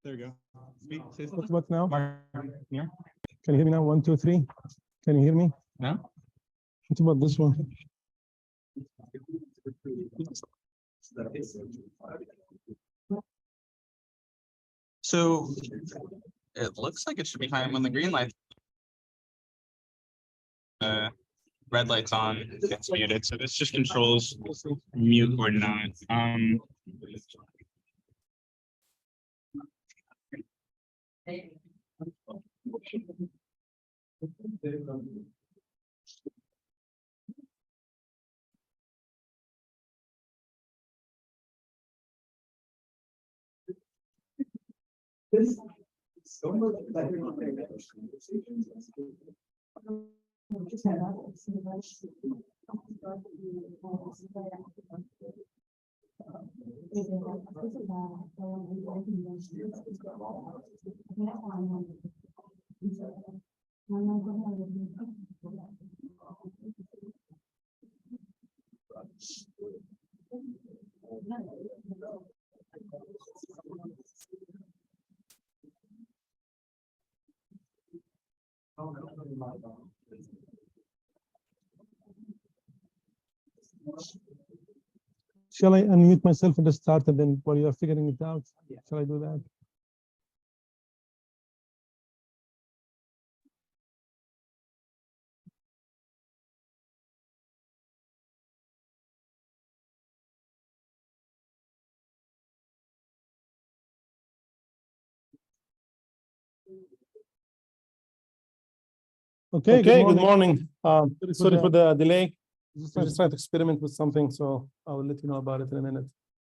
There we go. Speak. Say What's what now? Mark, here. Can you hear me now? 1, 2, 3. Can you hear me? No? What about this one? So it looks like it should be fine when the green light. Red light's on, it's muted. So this just controls mute or not. Shall I unmute myself at the start and then while you're figuring it out? Shall I do that? Okay, good morning. Sorry for the delay. I'm just trying to experiment with something, so I will let you know about it in a minute.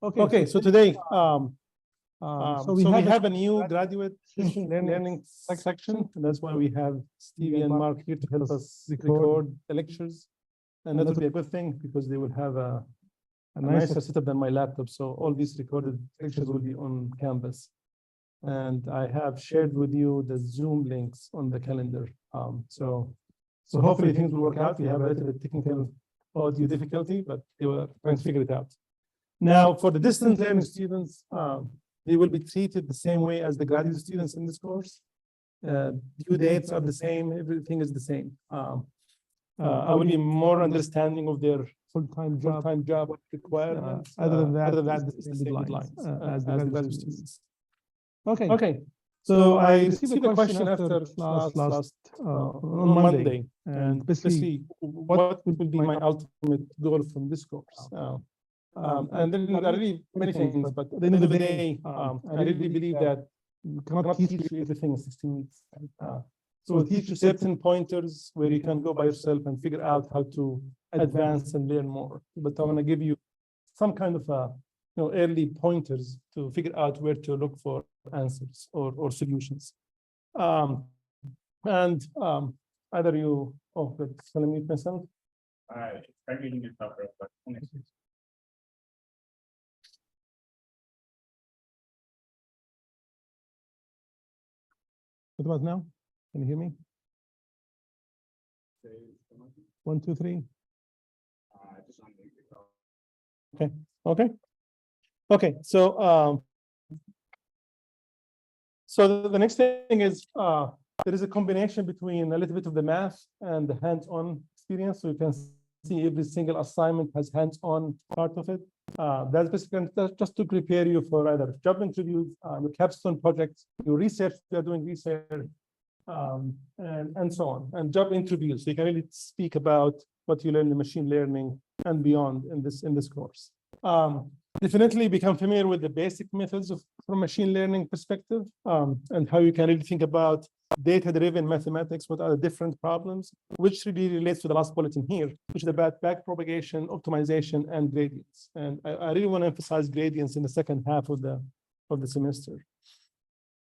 Okay, so today, so we have a new graduate learning section, and that's why we have Stevie and Mark here to help us record the lectures. And that will be a good thing because they will have a nicer setup than my laptop. So all these recorded lectures will be on Canvas. And I have shared with you the Zoom links on the calendar. So hopefully things will work out. We have a little bit technical audio difficulty, but they were trying to figure it out. Now, for the distance learning students, they will be treated the same way as the graduate students in this course. Due dates are the same, everything is the same. I will be more understanding of their full-time job requirements. Other than that, this is the same deadlines as the graduate students. Okay. So I received a question after last on Monday, and basically, what would be my ultimate goal from this course? And then there are really many things, but at the end of the day, I really believe that you cannot teach you everything in 16 weeks. So we'll teach you certain pointers where you can go by yourself and figure out how to advance and learn more. But I want to give you some kind of early pointers to figure out where to look for answers or solutions. Either you, but shall I mute myself? I'm reading your stuff real quick. What about now? Can you hear me? 1, 2, 3. Okay. So the next thing is there is a combination between a little bit of the math and the hands-on experience. So you can see every single assignment has hands-on part of it. That's basically just to prepare you for either job interviews, your capstone projects, your research, you're doing research, and so on, and job interviews. So you can really speak about what you learn in machine learning and beyond in this course. Definitely become familiar with the basic methods from machine learning perspective, and how you can really think about data-driven mathematics. What are the different problems, which really relates to the last bulletin here, which is about backpropagation, optimization, and gradients. And I really want to emphasize gradients in the second half of the semester.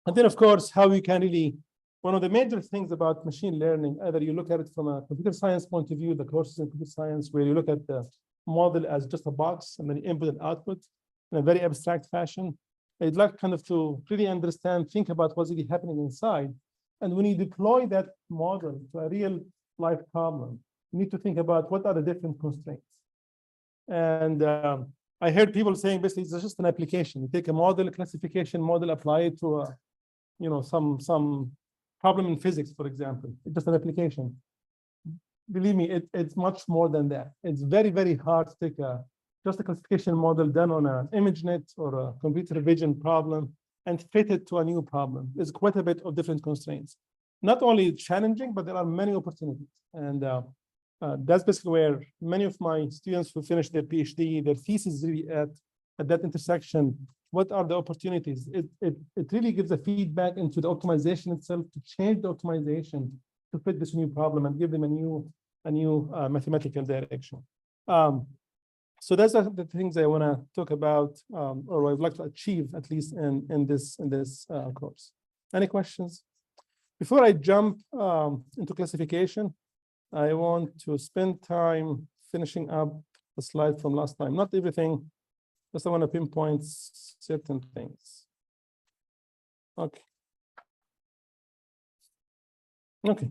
And then, of course, how you can really, one of the major things about machine learning, either you look at it from a computer science point of view, the courses in computer science, where you look at the model as just a box and then input and output in a very abstract fashion. I'd like kind of to really understand, think about what's really happening inside. And when you deploy that model to a real life problem, you need to think about what are the different constraints. And I heard people saying basically it's just an application. You take a model, a classification model, apply it to a, some problem in physics, for example. It's just an application. Believe me, it's much more than that. It's very, very hard to take just a classification model done on an ImageNet or a computer vision problem and fit it to a new problem. There's quite a bit of different constraints. Not only challenging, but there are many opportunities. And that's basically where many of my students who finish their PhD, their thesis is really at that intersection. What are the opportunities? It really gives a feedback into the optimization itself to change the optimization to fit this new problem and give them a new mathematical direction. So those are the things I want to talk about, or I'd like to achieve at least in this course. Any questions? Before I jump into classification, I want to spend time finishing up the slide from last time. Not everything, just I want to pinpoint certain things. Okay. Okay.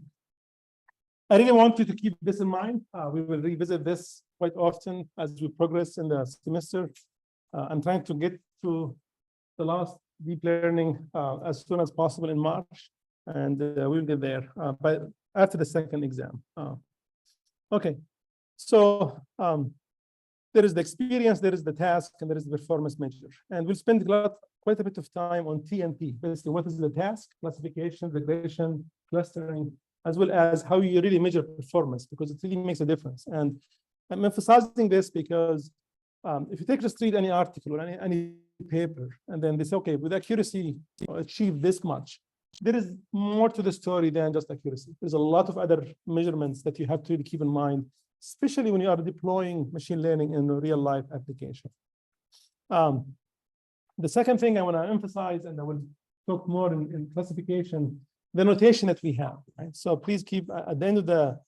I really want you to keep this in mind. We will revisit this quite often as we progress in the semester. I'm trying to get to the last deep learning as soon as possible in March, and we'll get there but after the second exam. Okay, so there is the experience, there is the task, and there is the performance measure. And we'll spend quite a bit of time on T&P. Basically, what is the task, classification, regression, clustering, as well as how you really measure performance, because it really makes a difference. And I'm emphasizing this because if you just read any article or any paper, and then they say, okay, with accuracy, achieve this much. There is more to the story than just accuracy. There's a lot of other measurements that you have to really keep in mind, especially when you are deploying machine learning in a real life application. The second thing I want to emphasize, and I will talk more in classification, the notation that we have. Right? So please keep at the end of the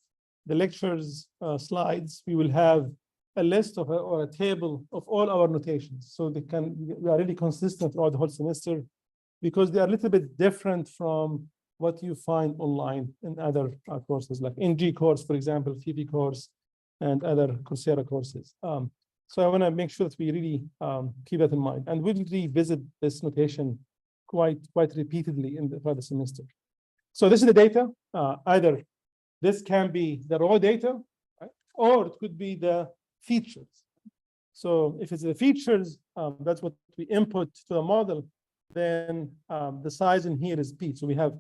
lectures slides, we will have a list of or a table of all our notations. So we are really consistent throughout the whole semester, because they are a little bit different from what you find online in other courses, like NG course, for example, FIFI course, and other Coursera courses. So I want to make sure that we really keep that in mind. And we'll revisit this notation quite repeatedly throughout the semester. So this is the data. Either this can be the raw data, right? Or it could be the features. So if it's the features, that's what we input to the model, then the size in here is P. So we have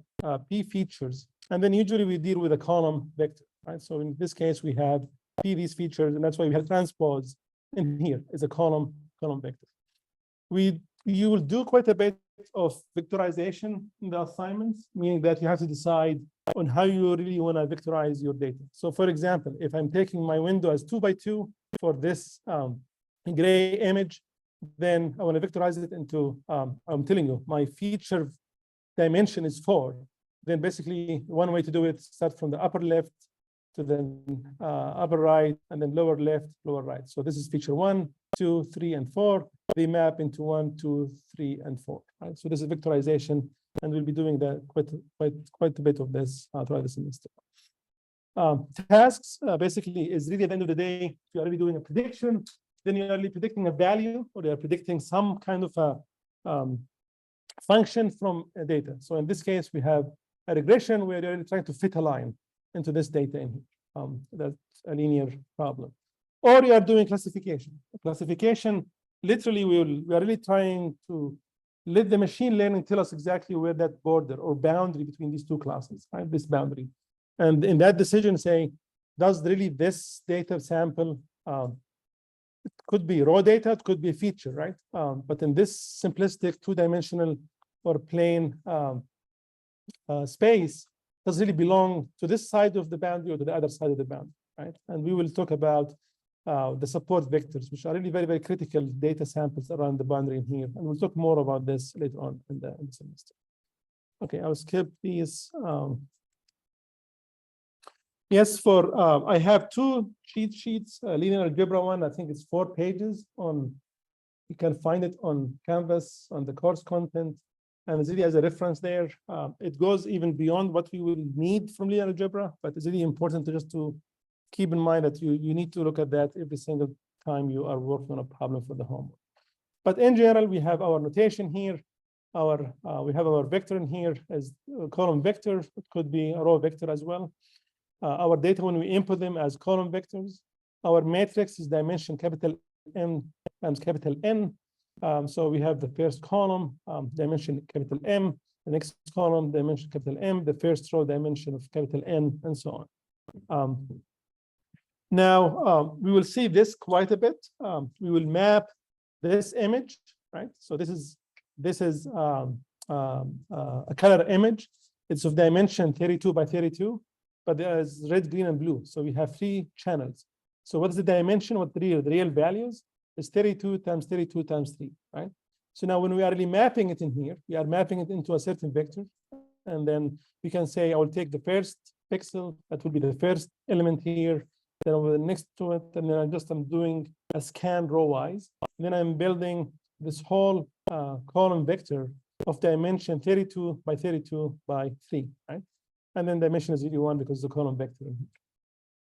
P features. And then usually we deal with a column vector, right? So in this case, we have P these features, and that's why we have transpose in here is a column vector. You will do quite a bit of vectorization in the assignments, meaning that you have to decide on how you really want to vectorize your data. So for example, if I'm taking my window as 2 by 2 for this gray image, then I want to vectorize it into, I'm telling you, my feature dimension is 4. Then basically one way to do it, start from the upper left to the upper right, and then lower left, lower right. So this is feature 1, 2, 3, and 4. They map into 1, 2, 3, and 4. Right? So this is vectorization, and we'll be doing that quite a bit of this throughout the semester. Tasks basically is really at the end of the day, if you are really doing a prediction, then you're really predicting a value, or you're predicting some kind of a function from data. So in this case, we have a regression where you're really trying to fit a line into this data in here. That's a linear problem. Or you are doing classification. Classification, literally, we are really trying to let the machine learning tell us exactly where that border or boundary between these two classes, right? This boundary. And in that decision, say, does really this data sample, it could be raw data, it could be a feature, right? But in this simplistic two-dimensional or plane space, does really belong to this side of the boundary or to the other side of the boundary, right? And we will talk about the support vectors, which are really very critical data samples around the boundary in here. And we'll talk more about this later on in the semester. Okay, I'll skip these. Yes, I have 2 cheat sheets, linear algebra one, I think it's 4 pages on, you can find it on Canvas, on the course content, and it's really as a reference there. It goes even beyond what we will need from linear algebra, but it's really important to just to keep in mind that you need to look at that every single time you are working on a problem for the homework. But in general, we have our notation here. We have our vector in here as a column vector. It could be a row vector as well. Our data, when we input them as column vectors, our matrix is dimension capital M times capital N. So we have the first column, dimension capital M, the next column, dimension capital M, the first row, dimension of capital N, and so on. Now, we will see this quite a bit. We will map this image, right? So this is a color image. It's of dimension 32 by 32, but there's red, green, and blue. So we have 3 channels. So what is the dimension? What the real values is 32 times 32 times 3, right? So now when we are really mapping it in here, we are mapping it into a certain vector. And then we can say, I will take the first pixel, that will be the first element here, then over the next to it, and then I'm doing a scan row-wise. Then I'm building this whole column vector of dimension 32 by 32 by 3, right? And then dimension is really 1 because it's a column vector.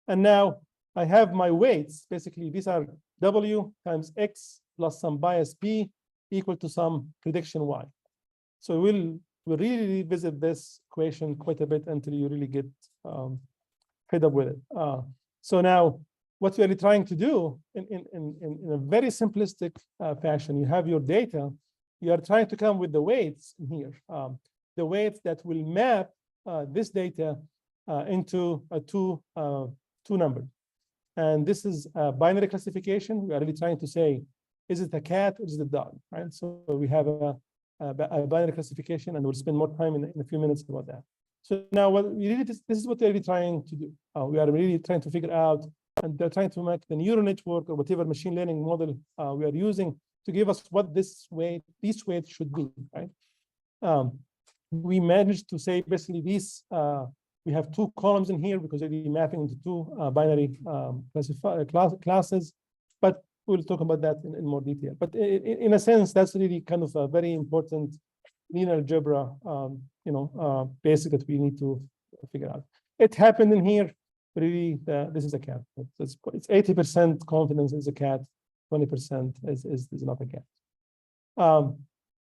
And now I have my weights. Basically, these are W times X plus some bias B equal to some prediction Y. So we'll really revisit this equation quite a bit until you really get fed up with it. So now what we're really trying to do in a very simplistic fashion, you have your data, you are trying to come with the weights in here, the weights that will map this data into a two numbers. And this is a binary classification. We are really trying to say, is it a cat or is it a dog, right? So we have a binary classification, and we'll spend more time in a few minutes about that. So now what we really, this is what we're really trying to do. We are really trying to figure out, and they're trying to make the neural network or whatever machine learning model we are using to give us what this weight should be, right? We managed to say basically these, we have 2 columns in here because we're mapping into 2 binary classes, but we'll talk about that in more detail. But in a sense, that's really kind of a very important linear algebra, basic that we need to figure out. It happened in here. Really, this is a cat. It's 80% confidence is a cat, 20% is not a cat.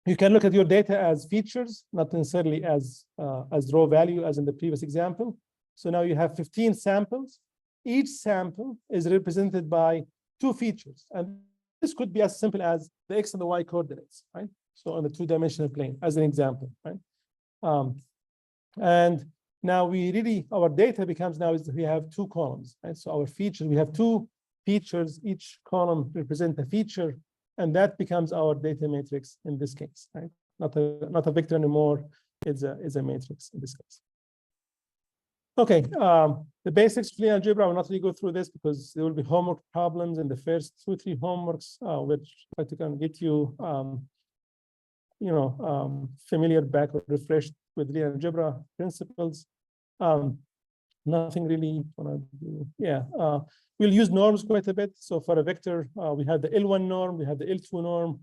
You can look at your data as features, not necessarily as raw value, as in the previous example. So now you have 15 samples. Each sample is represented by 2 features, and this could be as simple as the X and the Y coordinates, right? So on the 2-dimensional plane, as an example, right? And now our data becomes now is we have 2 columns, right? So our features, we have 2 features, each column represents a feature, and that becomes our data matrix in this case, right? Not a vector anymore, it's a matrix in this case. Okay, the basics of linear algebra, I will not really go through this because there will be homework problems in the first 2-3 homeworks, which try to kind of get you, familiar back or refreshed with linear algebra principles. Nothing really want to do. Yeah, we'll use norms quite a bit. So for a vector, we have the L1 norm, we have the L2 norm,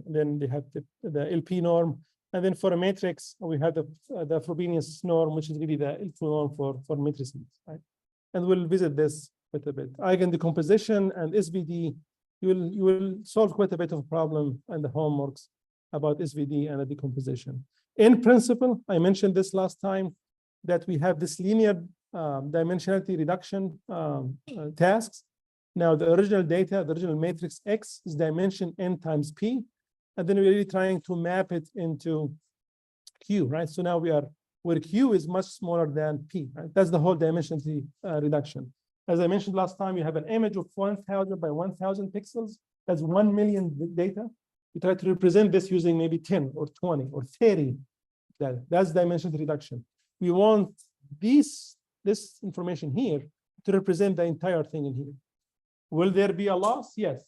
then they have the LP norm. And then for a matrix, we have the Frobenius norm, which is really the L2 norm for matrices, right? And we'll visit this quite a bit. Eigen decomposition and SVD, you will solve quite a bit of problem in the homeworks about SVD and the decomposition. In principle, I mentioned this last time, that we have this linear dimensionality reduction tasks. Now the original data, the original matrix X is dimension N times P. And then we're really trying to map it into Q, right? So now where Q is much smaller than P, right? That's the whole dimensionality reduction. As I mentioned last time, you have an image of 1,000 by 1,000 pixels. That's 1 million data. You try to represent this using maybe 10 or 20 or 30. That's dimensionality reduction. We want this information here to represent the entire thing in here. Will there be a loss? Yes.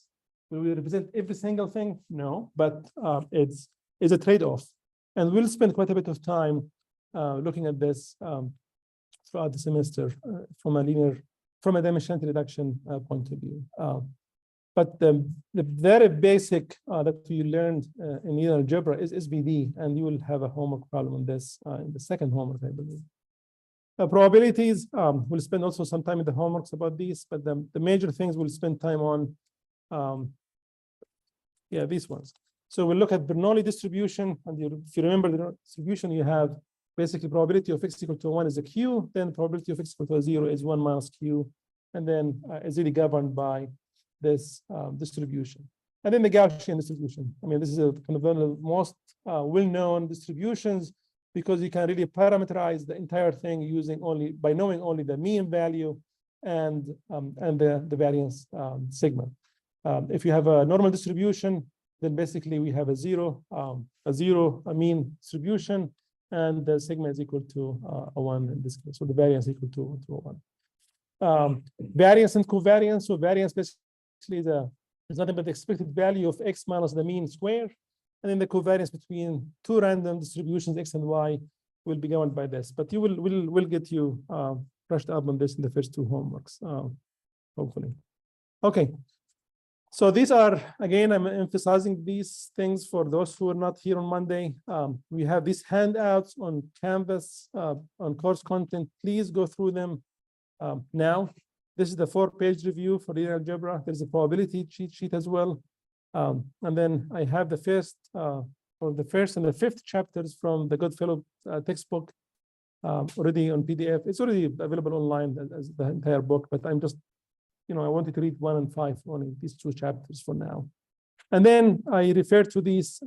Will we represent every single thing? No, but it's a trade-off. And we'll spend quite a bit of time looking at this throughout the semester from a dimensionality reduction point of view. But the very basic that we learned in linear algebra is SVD, and you will have a homework problem on this in the second homework, I believe. Probabilities, we'll spend also some time in the homeworks about these, but the major things we'll spend time on, these ones. So we'll look at Bernoulli distribution, and if you remember the distribution, you have basically probability of x equal to 1 is a q, then probability of x equal to 0 is 1 minus q, and then is really governed by this distribution. And then the Gaussian distribution. I mean, this is a kind of one of the most well-known distributions, because you can really parameterize the entire thing by knowing only the mean value and the variance sigma. If you have a normal distribution, then basically we have a zero mean distribution, and the sigma is equal to a 1 in this case. So the variance equal to a 1. Variance and covariance. So variance basically is nothing but the expected value of x minus the mean square. And then the covariance between two random distributions, x and y, will be governed by this. But we'll get you brushed up on this in the first two homeworks, hopefully. Okay. So these are, again, I'm emphasizing these things for those who are not here on Monday. We have these handouts on Canvas on course content. Please go through them now. This is the 4-page review for linear algebra. There's a probability cheat sheet as well. And then I have the first and the fifth chapters from the Goodfellow textbook already on PDF. It's already available online as the entire book, but I'm just, I wanted to read 1 and 5, only these 2 chapters for now. And then I referred to these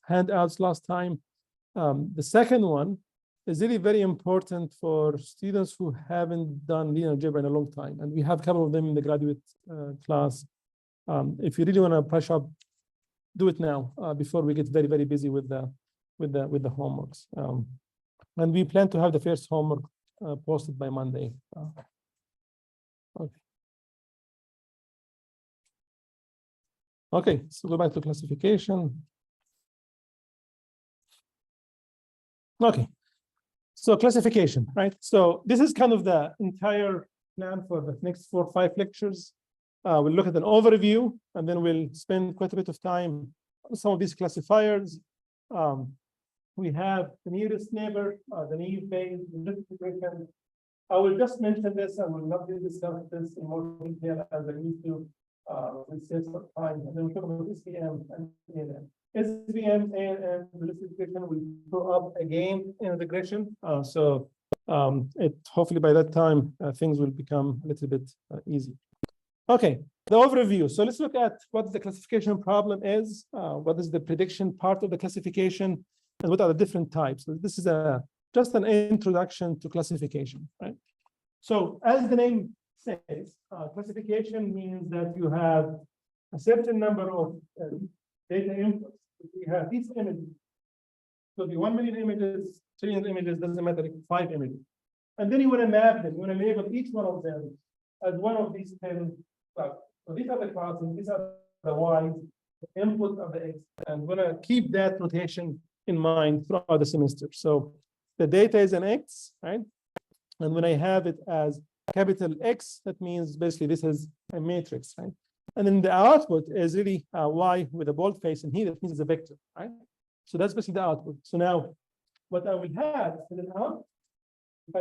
handouts last time. The second one is really very important for students who haven't done linear algebra in a long time. And we have a couple of them in the graduate class. If you really want to brush up, do it now before we get very, very busy with the homeworks. And we plan to have the first homework posted by Monday. Okay, so go back to classification. Okay, so classification, right? So this is kind of the entire plan for the next 4 or 5 lectures. We'll look at an overview, and then we'll spend quite a bit of time on some of these classifiers. We have the nearest neighbor, the naive Bayes, the I will just mention this. I will not really discuss this in more detail as I need to. We'll save some time, and then we'll talk about SVM and ANM. SVM and regression will show up again in regression. So hopefully by that time things will become a little bit easy. Okay, the overview. So let's look at what the classification problem is, what is the prediction part of the classification, and what are the different types. So this is just an introduction to classification, right? So as the name says, classification means that you have a certain number of data inputs. We have these images. So the 1 million images, trillion images, doesn't matter, 5 images. And then you want to map them, you want to label each one of them as one of these 10 classes. So these are the classes, these are the Y's, the input of the X, and we're going to keep that notation in mind throughout the semester. So the data is an X, right? And when I have it as capital X, that means basically this is a matrix, right? And then the output is really Y with a bold face, and here that means it's a vector, right? So that's basically the output. So now what I will have is an output. If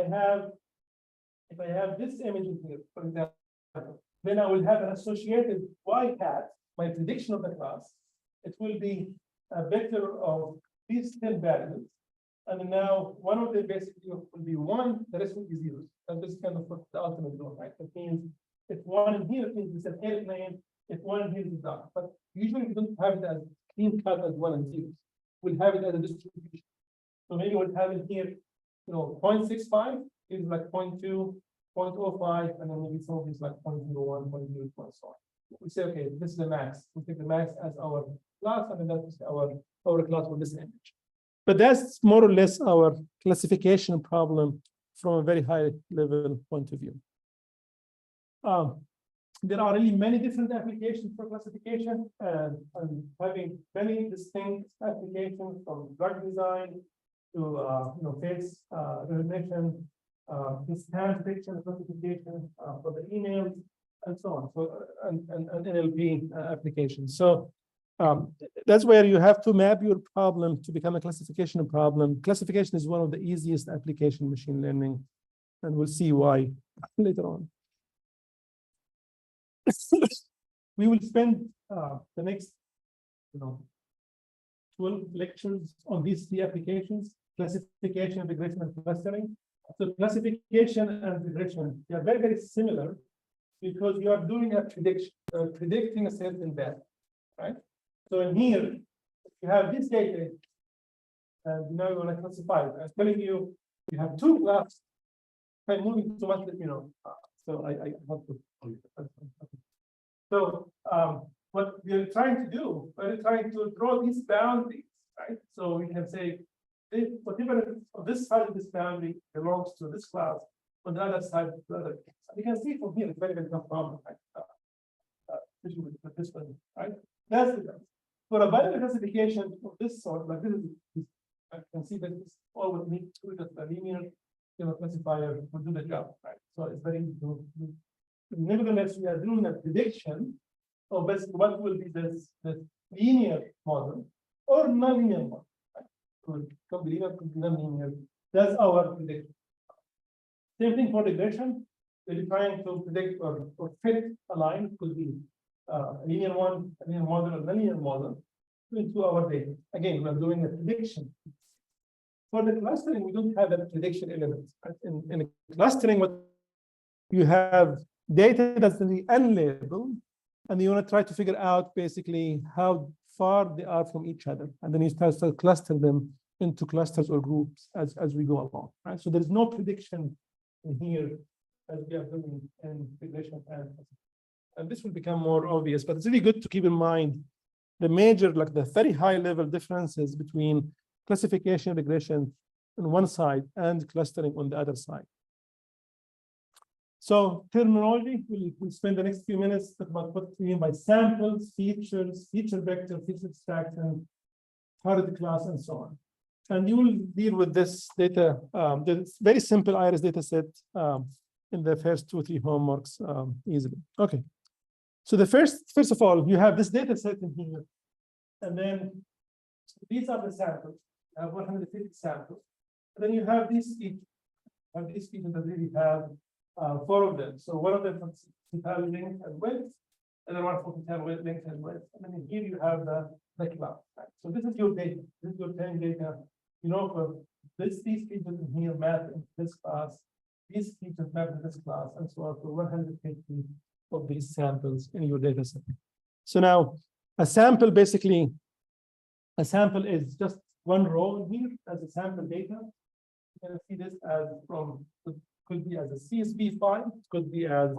I have this image in here, for example, then I will have an associated Y hat, my prediction of the class. It will be a vector of these 10 values. And then now one of them basically will be 1, the rest will be 0. And this is kind of what the ultimate goal, right? That means if 1 in here, it means it's an airplane. If 1 in here is dark. But usually we don't have it as clean cut as 1 and 0. We'll have it as a distribution. So maybe we'll have it here, 0.65 is like 0.2, 0.05, and then maybe some of these like 0.01, 0.02, and so on. We say, okay, this is the max. We take the max as our class, and then that's our class with this image. But that's more or less our classification problem from a very high level point of view. There are really many different applications for classification, and having many distinct applications from drug design to face recognition, scan detection classification for the emails, and so on. So and NLP applications. So That's where you have to map your problem to become a classification problem. Classification is one of the easiest application in machine learning, and we'll see why later on. We will spend the next 12 lectures on these three applications: classification, regression, and clustering. So classification and regression, they are very, very similar because you are doing a prediction, predicting a certain value, right? So in here, you have this data, and now you want to classify it. I'm telling you, you have two graphs. I'm moving too much, let me know. So I have to. So what we are trying to do, we're trying to draw these boundaries, right? So we can say, whatever on this side of this boundary belongs to this class, on the other side, the other. You can see from here, it's very, very no problem, right? Especially with this one, right? That's the difference. For a binary classification of this sort, like this is, I can see that this all would need to just a linear classifier will do the job, right? So it's very easy to do. Nevertheless, we are doing a prediction of basically what will be this linear model or nonlinear model. Right? Could be linear, could be nonlinear. That's our prediction. Same thing for regression. We're trying to predict or fit a line, could be a linear one, a linear model, or nonlinear model into our data. Again, we're doing a prediction. For the clustering, we don't have a prediction element. Right? In clustering, what you have data that's unlabeled, and you want to try to figure out basically how far they are from each other, and then you start to cluster them into clusters or groups as we go along. Right? So there is no prediction in here as we are doing in regression, and this will become more obvious. But it's really good to keep in mind the major, like the very high level differences between classification, regression on one side and clustering on the other side. So terminology, we'll spend the next few minutes talking about what we mean by samples, features, feature vector, feature extraction, target class, and so on. And you will deal with this data, the very simple iris data set in the first 2 or 3 homeworks easily. Okay. So the first of all, you have this data set in here, and then these are the samples. You have 150 samples. And then you have these features. These features that really have 4 of them. So one of them for length and width, and then one for length and width. And then here you have the class. Right? So this is your data. This is your training data. For these features in here map in this class, these features map in this class, and so on for 150 of these samples in your data set. So now a sample basically, a sample is just one row in here as a sample data. You can see this as from, could be as a CSV file, could be as,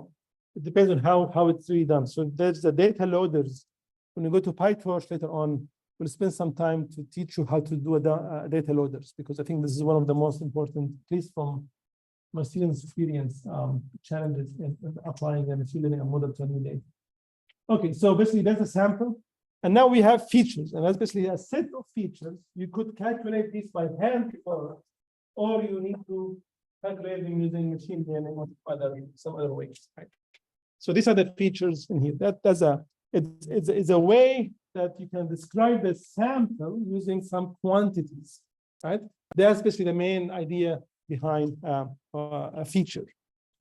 it depends on how it's really done. So there's the data loaders. When you go to PyTorch later on, we'll spend some time to teach you how to do a data loaders, because I think this is one of the most important, at least from my students' experience, challenges in applying a machine learning model to a new data. Okay, so basically that's a sample. And now we have features, and that's basically a set of features. You could calculate these by hand or you need to calculate them using machine learning or some other ways. Right? So these are the features in here. It's a way that you can describe the sample using some quantities, right? That's basically the main idea behind a feature.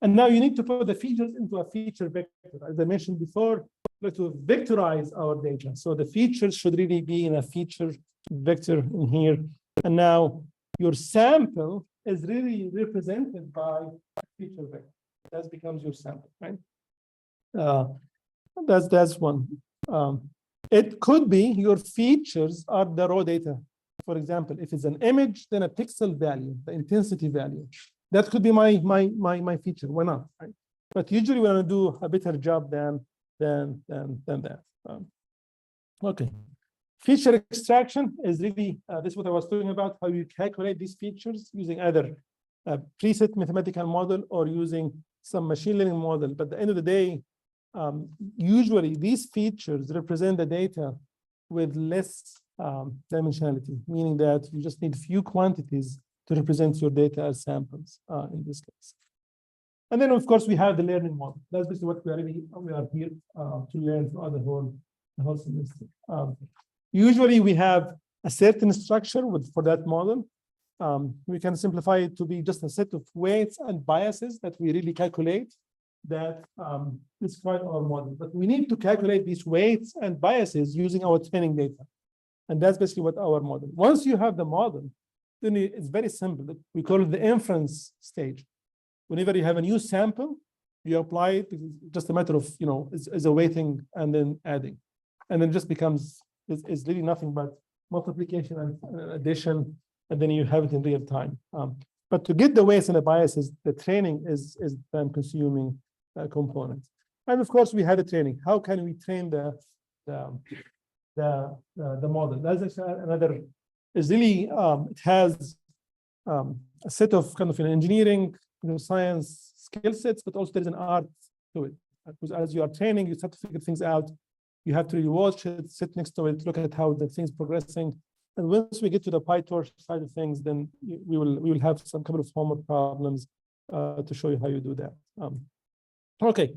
And now you need to put the features into a feature vector. As I mentioned before, to vectorize our data. So the features should really be in a feature vector in here. And now your sample is really represented by a feature vector. That becomes your sample, right? That's one. It could be your features are the raw data. For example, if it's an image, then a pixel value, the intensity value. That could be my feature. Why not? Right? But usually we want to do a better job than that. Okay. Feature extraction is really this is what I was talking about, how you calculate these features using either a preset mathematical model or using some machine learning model. But at the end of the day, usually these features represent the data with less dimensionality, meaning that you just need few quantities to represent your data as samples in this case. And then, of course, we have the learning model. That's basically what we are here to learn throughout the whole the whole semester. Usually we have a certain structure for that model. We can simplify it to be just a set of weights and biases that we really calculate that describe our model. But we need to calculate these weights and biases using our training data. And that's basically what our model. Once you have the model, then it's very simple. We call it the inference stage. Whenever you have a new sample, you apply it. It's just a matter of, is a weighting and then adding. And then just becomes, it's really nothing but multiplication and addition, and then you have it in real time. But to get the weights and the biases, the training is time consuming component. And of course, we had a training. How can we train the model? That's actually another, is really, it has a set of kind of engineering, science skill sets, but also there's an art to it. Because as you are training, you start to figure things out. You have to really watch it, sit next to it, look at how the thing's progressing. And once we get to the PyTorch side of things, then we will have some couple of homework problems to show you how you do that. Okay,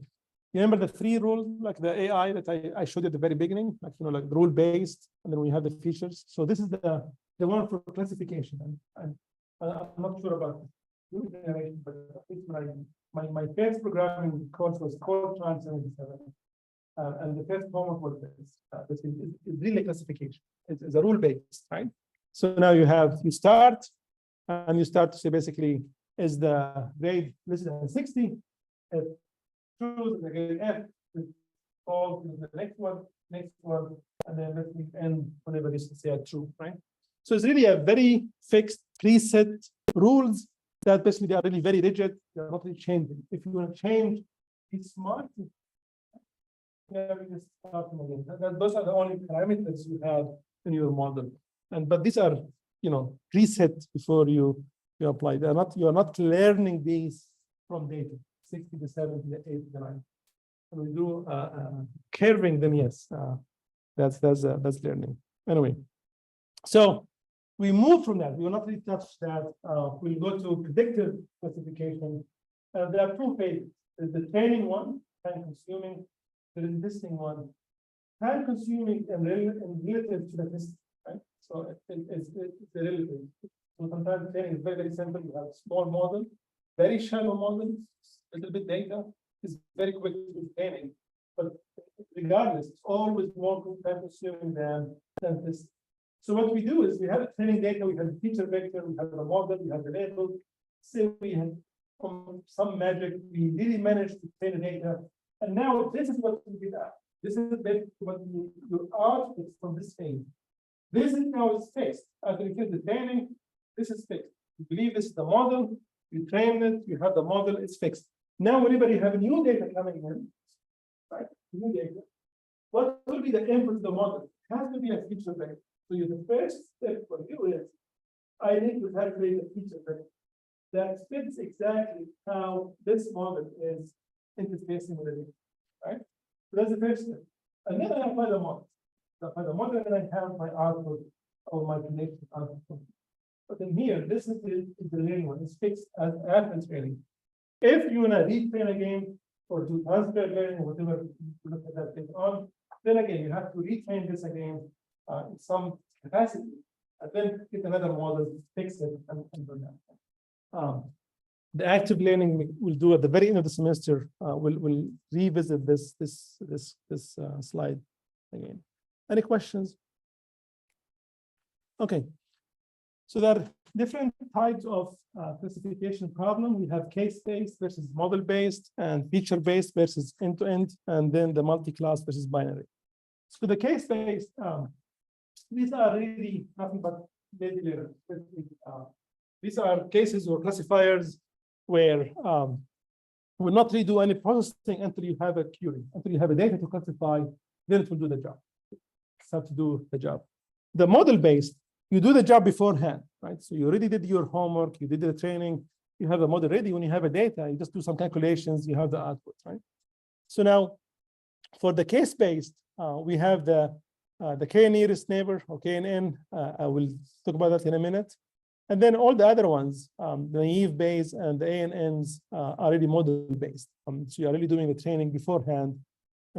you remember the 3 rules, like the AI that I showed you at the very beginning, like like rule-based, and then we have the features. So this is the one for classification, and I'm not sure about rule generation, but at least my first programming course was called Trans 77. And the first homework was this is really classification. It's a rule-based, right? So now you start, and you start to say basically, is the grade less than 60? If true, the grade F is false, the next one, and then let me end whenever this is true, right? So it's really a very fixed preset rules that basically they are really very rigid. They are not really changing. If you want to change, be smart. Yeah, we just start them again. Those are the only parameters you have in your model. But these are, preset before you apply. You are not learning these from data, 60 to 70 to 80 to 90. When we do curving, then yes, that's learning. Anyway, so we move from that. We will not really touch that. We'll go to predictive classification. There are 2 phases. There's the training one, time consuming. There is listing one, time consuming and relative to the list, right? So it's relative. So sometimes training is very, very simple. You have a small model, very shallow model, a little bit data, is very quick with training. But regardless, it's always more time consuming than this. So what we do is we have training data, we have the feature vector, we have the model, we have the label. Say we have some magic, we really managed to train the data. And now this is what we did. This is basically what your output from this thing. This is now is fixed. After you get the training, this is fixed. You believe this is the model, you train it, you have the model, it's fixed. Now, whenever you have new data coming in, right? New data, what will be the input of the model? It has to be a feature vector. So the first step for you is I need to calculate a feature vector that fits exactly how this model is interfacing with it, right? So that's the first step. And then I apply the model. So I apply the model and I have my output or my connection output. But in here, this is the learning one. It's fixed as after training. If you want to retrain again or do transfer learning or whatever you look at that later on, then again you have to retrain this again in some capacity, and then get another model, fix it, and do that. The active learning we'll do at the very end of the semester. We'll revisit this slide again. Any questions? Okay. So there are different types of classification problem. We have case-based versus model-based, and feature-based versus end-to-end, and then the multi-class versus binary. So the case-based, these are really nothing but lazy learners. These are cases or classifiers where will not really do any processing until you have a query, until you have a data to classify, then it will do the job. Start to do the job. The model-based, you do the job beforehand, right? So you already did your homework, you did the training, you have the model ready. When you have a data, you just do some calculations, you have the output, right? So now, for the case-based, we have the k nearest neighbor, or KNN. I will talk about that in a minute. And then all the other ones, the naive base and the ANNs are already model-based. So you're really doing the training beforehand,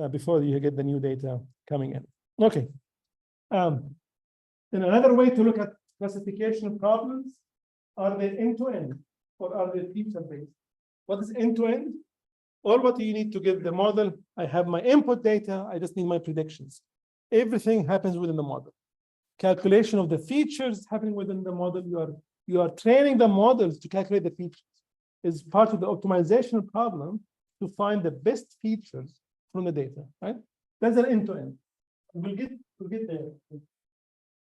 before you get the new data coming in. Okay. And another way to look at classification problems, are they end-to-end or are they feature-based? What is end-to-end? All what you need to get the model, I have my input data, I just need my predictions. Everything happens within the model. Calculation of the features happening within the model. You are training the models to calculate the features. Is part of the optimization problem to find the best features from the data, right? That's an end-to-end. We'll get there.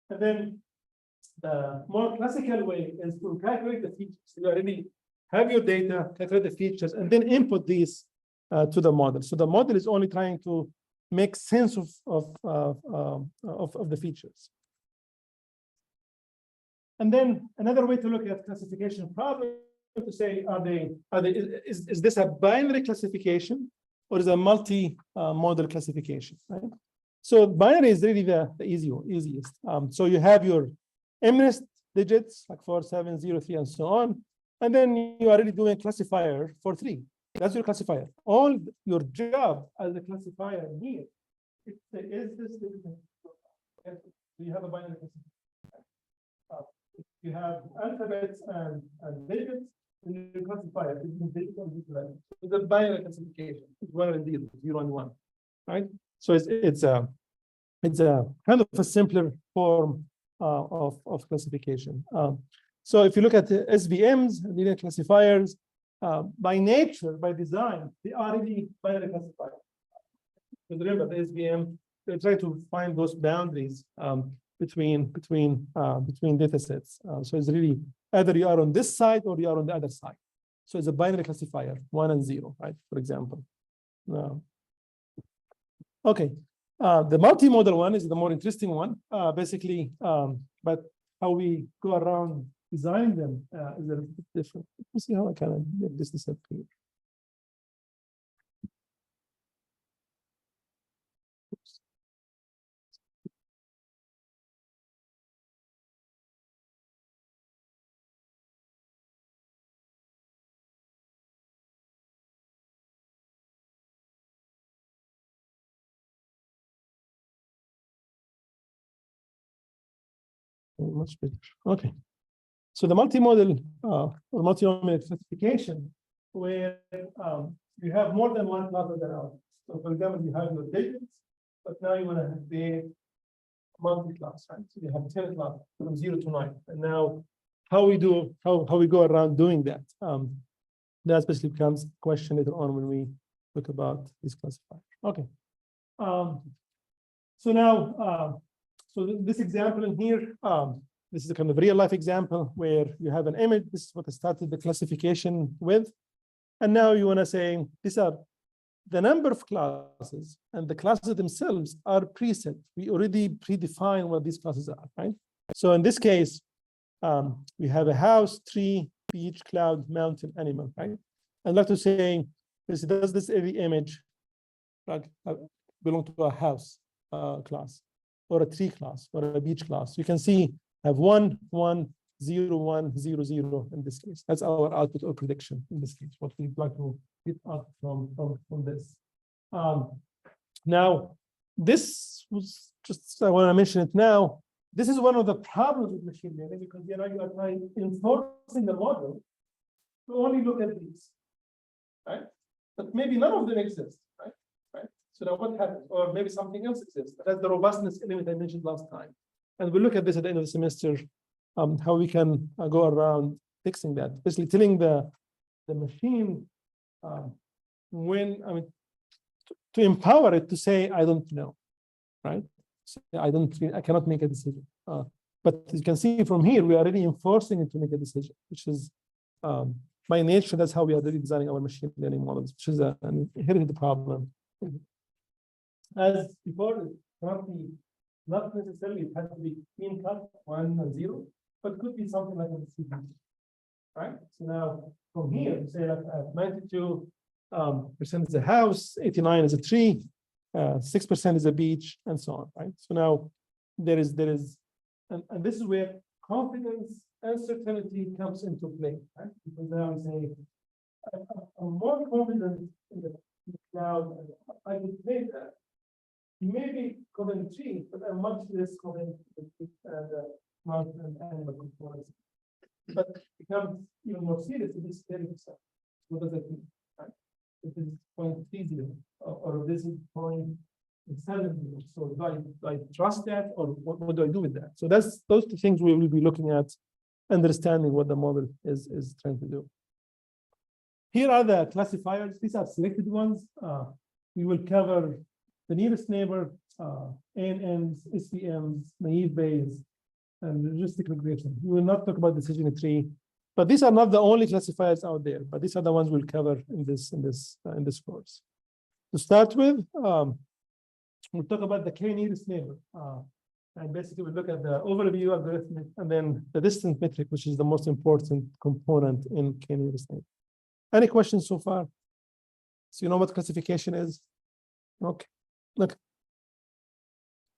And then the more classical way is to calculate the features. You already have your data, calculate the features, and then input these to the model. So the model is only trying to make sense of the features. And then another way to look at classification problem to say, is this a binary classification or is a multi-model classification, right? So binary is really the easiest. So you have your MNIST digits like 4, 7, 0, 3, and so on. And then you are really doing a classifier for 3. That's your classifier. All your job as a classifier here is this. You have a binary classifier. You have alphabets and digits, and you classify it. It's a binary classification. It's 1 and 0, 0 and 1, right? So it's a kind of a simpler form of classification. So if you look at the SVMs, linear classifiers, by nature, by design, they are really binary classifiers. But remember, the SVM, they try to find those boundaries between data sets. So it's really either you are on this side or you are on the other side. So it's a binary classifier, 1 and 0, right? For example. Okay. The multi-model one is the more interesting one. Basically, but how we go around designing them is a little bit different. Let's see how I can get this disappear. Much better. Okay. So the multi-model or multi-model classification, where you have more than one class of the output. So for example, you have your digits, but now you want to create multi-class, right? So you have 10 classes from 0 to 9. And now how we go around doing that? That especially becomes a question later on when we talk about these classifiers. Okay. So now so this example in here, this is a kind of real life example where you have an image. This is what I started the classification with. And now you want to say, these are the number of classes and the classes themselves are preset. We already predefine what these classes are, right? So in this case, we have a house, tree, beach, cloud, mountain, animal, right? I'd like to say, does this every image belong to a house class, or a tree class, or a beach class? You can see I have 1, 1, 0, 1, 0, 0 in this case. That's our output or prediction in this case, what we'd like to get out from this. Now, this was just, I want to mention it now. This is one of the problems with machine learning because you are enforcing the model to only look at these, right? But maybe none of them exist, right? So now what happens? Or maybe something else exists. That's the robustness element I mentioned last time. And we'll look at this at the end of the semester, how we can go around fixing that, basically telling the machine to empower it to say, I don't know, right? So I cannot make a decision. But you can see from here, we are already enforcing it to make a decision, which is by nature, that's how we are really designing our machine learning models, which is an inherited problem. As before, it cannot be, not necessarily it has to be clean cut 1 and 0, but could be something like a distribution, right? So now from here, we say that 92% is a house, 89 is a tree, 6% is a beach, and so on, right? So now there is, and this is where confidence and certainty comes into play, right? Because now I'm saying I'm more confident in the cloud, I can say that. may be covering tree, but I'm much less covering the mountain and animal components. But it becomes even more serious if it's 30%. What does that mean? Right? If this is 0.30 or this is 0.70, so do I trust that, or what do I do with that? So those are the things we will be looking at, understanding what the model is trying to do. Here are the classifiers. These are selected ones. We will cover the nearest neighbor, ANNs, SVMs, naive Bayes, and logistic regression. We will not talk about decision tree, but these are not the only classifiers out there. But these are the ones we'll cover in this course. To start with, we'll talk about the K nearest neighbor, and basically we'll look at the overview algorithm and then the distance metric, which is the most important component in K nearest neighbor. Any questions so far? So you know what classification is? Okay. Look.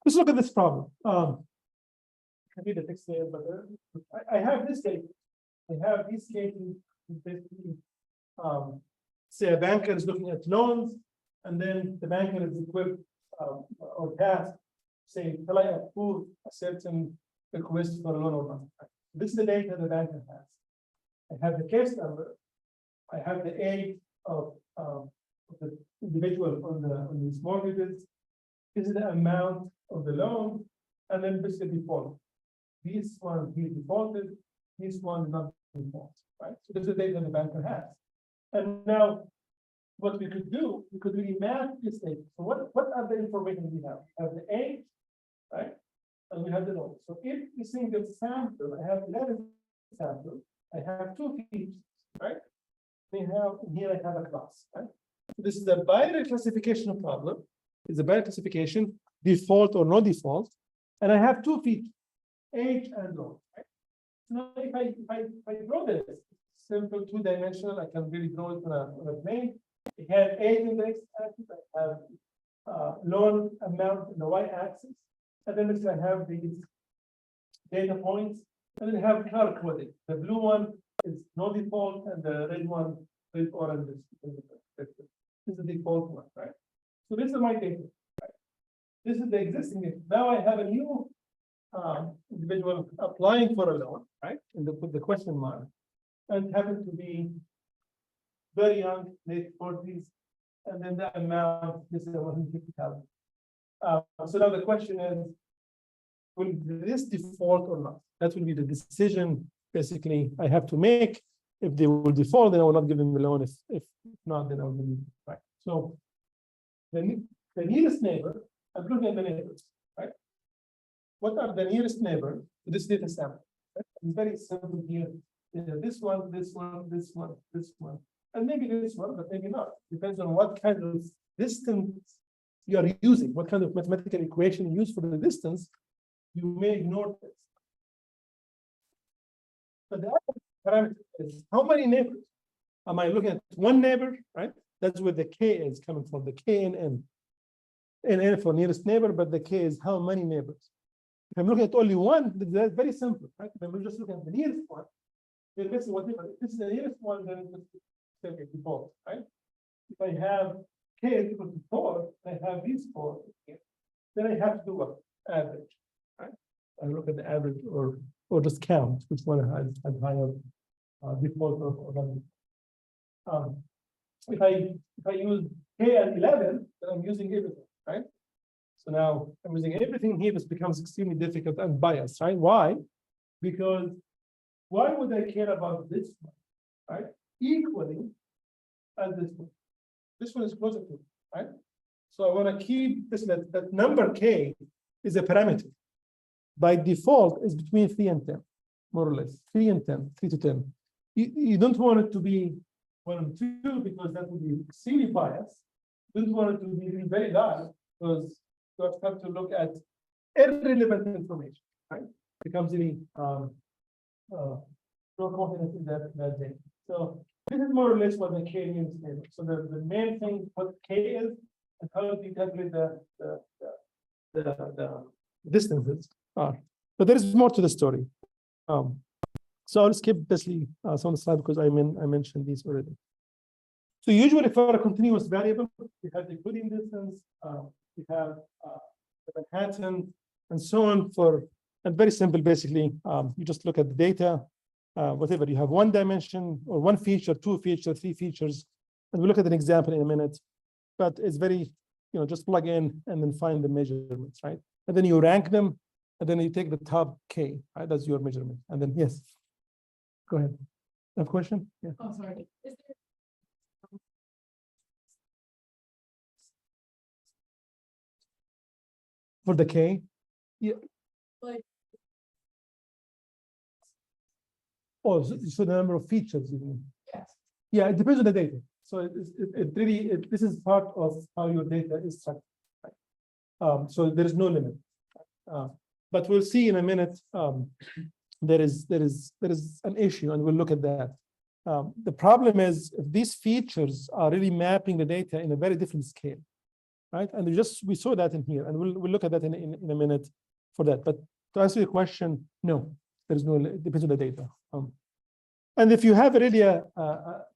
Let's look at this problem. I read the text there, but I have this data. I have these cases. Basically, say a banker is looking at loans, and then the banker is equipped or tasked, saying, "Shall I approve a certain request for a loan or not?" This is the data the banker has. I have the case number. I have the age of the individual on these mortgages. This is the amount of the loan, and then this is the default. This one he defaulted, this one is not default, right? So this is the data the banker has. And now, what we could do, we could really map this data. So what are the information we have? We have the age, right? And we have the loan. So if we single sample, I have 11 samples, I have 2 features, right? We have here I have a class, right? So this is a binary classification problem. It's a binary classification, default or no default, and I have 2 features, age and loan. Right? Now, if I draw this simple 2-dimensional, I can really draw it on a plane. I have age in the x-axis, I have loan amount in the y-axis, and then I have these data points, and then I have color coding. The blue one is no default, and the red one with orange is the default one, right? So this is my data, right? This is the existing data. Now I have a new individual applying for a loan, right? And put the question mark, and happen to be very young, late 40s, and then the amount is 150,000. So now the question is, will this default or not? That will be the decision. Basically, I have to make. If they will default, then I will not give them the loan. If not, then I will give them, right? So the nearest neighbor, I'm looking at the neighbors, right? What are the nearest neighbors to this data sample? Right? It's very simple here. This one, this one, this one, this one, and maybe this one, but maybe not. Depends on what kind of distance you are using, what kind of mathematical equation you use for the distance. You may ignore this. But the other parameter is how many neighbors? Am I looking at one neighbor, right? That's where the K is coming from, the K and N. And N for nearest neighbor, but the K is how many neighbors. If I'm looking at only one, that's very simple, right? If I'm just looking at the nearest one, then this is what different. If this is the nearest one, then it's default, right? If I have K is equal to 4, I have these 4 here, then I have to do what? Average, right? I look at the average or just count which one has higher default or not. If I use K at 11, then I'm using everything, right? So now I'm using everything here. This becomes extremely difficult and biased, right? Why? Because why would I care about this one, right? Equally as this one. This one is closer to, right? So I want to keep this, that number K is a parameter. By default, is between 3 and 10, more or less. 3 and 10, 3 to 10. You don't want it to be 1 and 2 because that would be extremely biased. You don't want it to be really very large because you have to look at irrelevant information, right? It becomes really no confidence in that data. So this is more or less what the K means. So the main thing, what K is, and how do you calculate the distances are. But there is more to the story. So I'll skip basically some of the slide because I mentioned these already. So usually for a continuous variable, we have the encoding distance, you have the Manhattan, and so on for, and very simple, basically, you just look at the data, whatever, you have one dimension or one feature, two features, three features, and we'll look at an example in a minute, but it's very, just plug in and then find the measurements, right? And then you rank them, and then you take the top K, right? That's your measurement. And then, yes, go ahead. Have a question? Yeah. Oh, sorry. Is there For the K? Yeah. like Oh, so the number of features, you mean? yes? Yeah, it depends on the data. So it really, this is part of how your data is structured. Right? So there is no limit. But we'll see in a minute, there is an issue, and we'll look at that. The problem is if these features are really mapping the data in a very different scale, right? And we saw that in here, and we'll look at that in a minute for that. But to answer your question, no, there's no, it depends on the data. And if you have already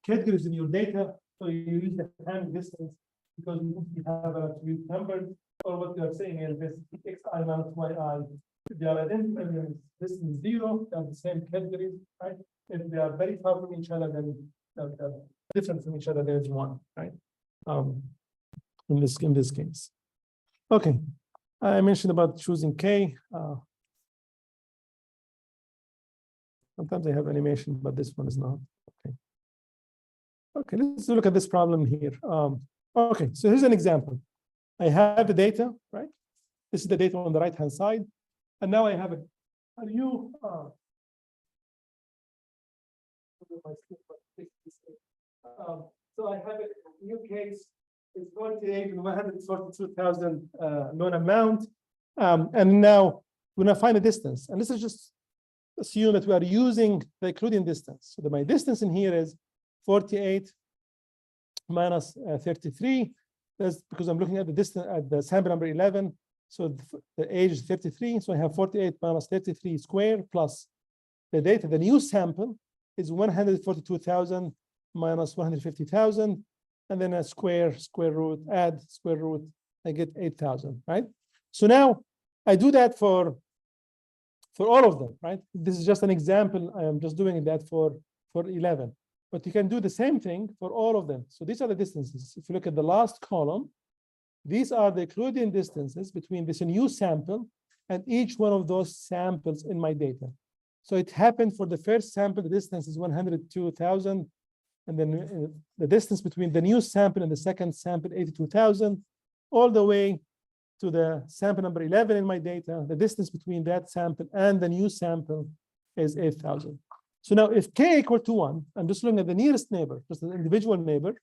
categories in your data, so you use the time distance because you have a number, or what you are saying is this xi minus yi. If they are identical, this is 0, they are the same categories, right? If they are very far from each other, then they're different from each other, there is 1, right? In this case. Okay. I mentioned about choosing K. Sometimes I have animation, but this one is not. Okay. Okay, let's look at this problem here. Okay, so here's an example. I have the data, right? This is the data on the right-hand side. And now I have a new so I have a new case. It's 48 and 142,000 known amount. And now we're going to find a distance. And this is just assume that we are using the Euclidean distance. So my distance in here is 48 minus 33. That's because I'm looking at the distance at the sample number 11. So the age is 33. So I have 48 minus 33 squared plus the data. The new sample is 142,000 minus 150,000. And then a square root, add square root, I get 8,000, right? So now I do that for all of them, right? This is just an example. I am just doing that for 11. But you can do the same thing for all of them. So these are the distances. If you look at the last column, these are the Euclidean distances between this new sample and each one of those samples in my data. So it happened for the first sample, the distance is 102,000. And then the distance between the new sample and the second sample, 82,000, all the way to the sample number 11 in my data. The distance between that sample and the new sample is 8,000. So now if K equal to 1, I'm just looking at the nearest neighbor, just an individual neighbor,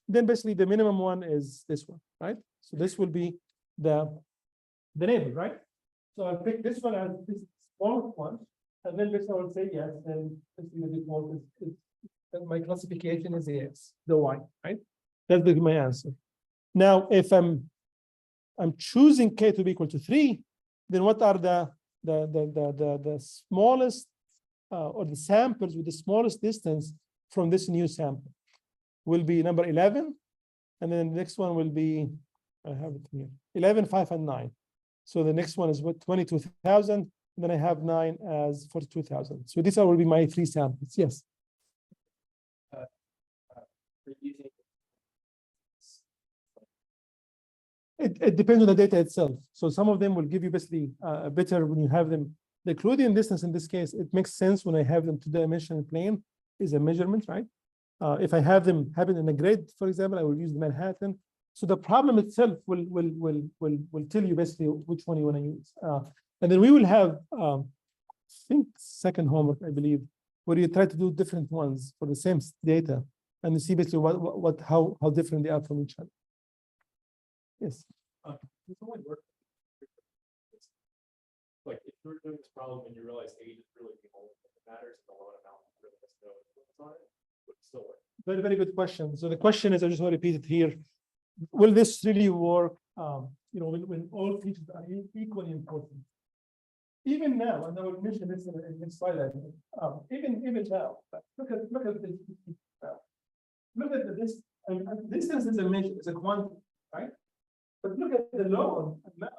then basically the minimum one is this one, right? So this will be the neighbor, right? So I'll pick this one as this smallest one, and then this I will say yes, and this is the default is my classification is yes, the Y, right? That's my answer. Now, if I'm choosing K to be equal to 3, then what are the smallest or the samples with the smallest distance from this new sample? Will be number 11, and then the next one will be, I have it here, 11, 5, and 9. So the next one is what, 22,000, and then I have 9 as 42,000. So these will be my 3 samples. Yes. It depends on the data itself. So some of them will give you basically a better when you have them. The Euclidean distance in this case, it makes sense when I have them two-dimensional plane is a measurement, right? If I have them happen in a grid, for example, I will use the Manhattan. So the problem itself will tell you basically which one you want to use. And then we will have, I think, second homework, I believe, where you try to do different ones for the same data, and you see basically how different they are from each other. Yes. Like if you're doing this problem and you realize age is really the only thing that matters, and the loan amount really has no influence on it, would it still work? Very, very good question. So the question is, I just want to repeat it here. Will this really work? When all features are equally important. Even now, and I will mention this in the next slide. Even now, look at this. Look at this. Distance is a measure, is a quantity, right? But look at the loan amount,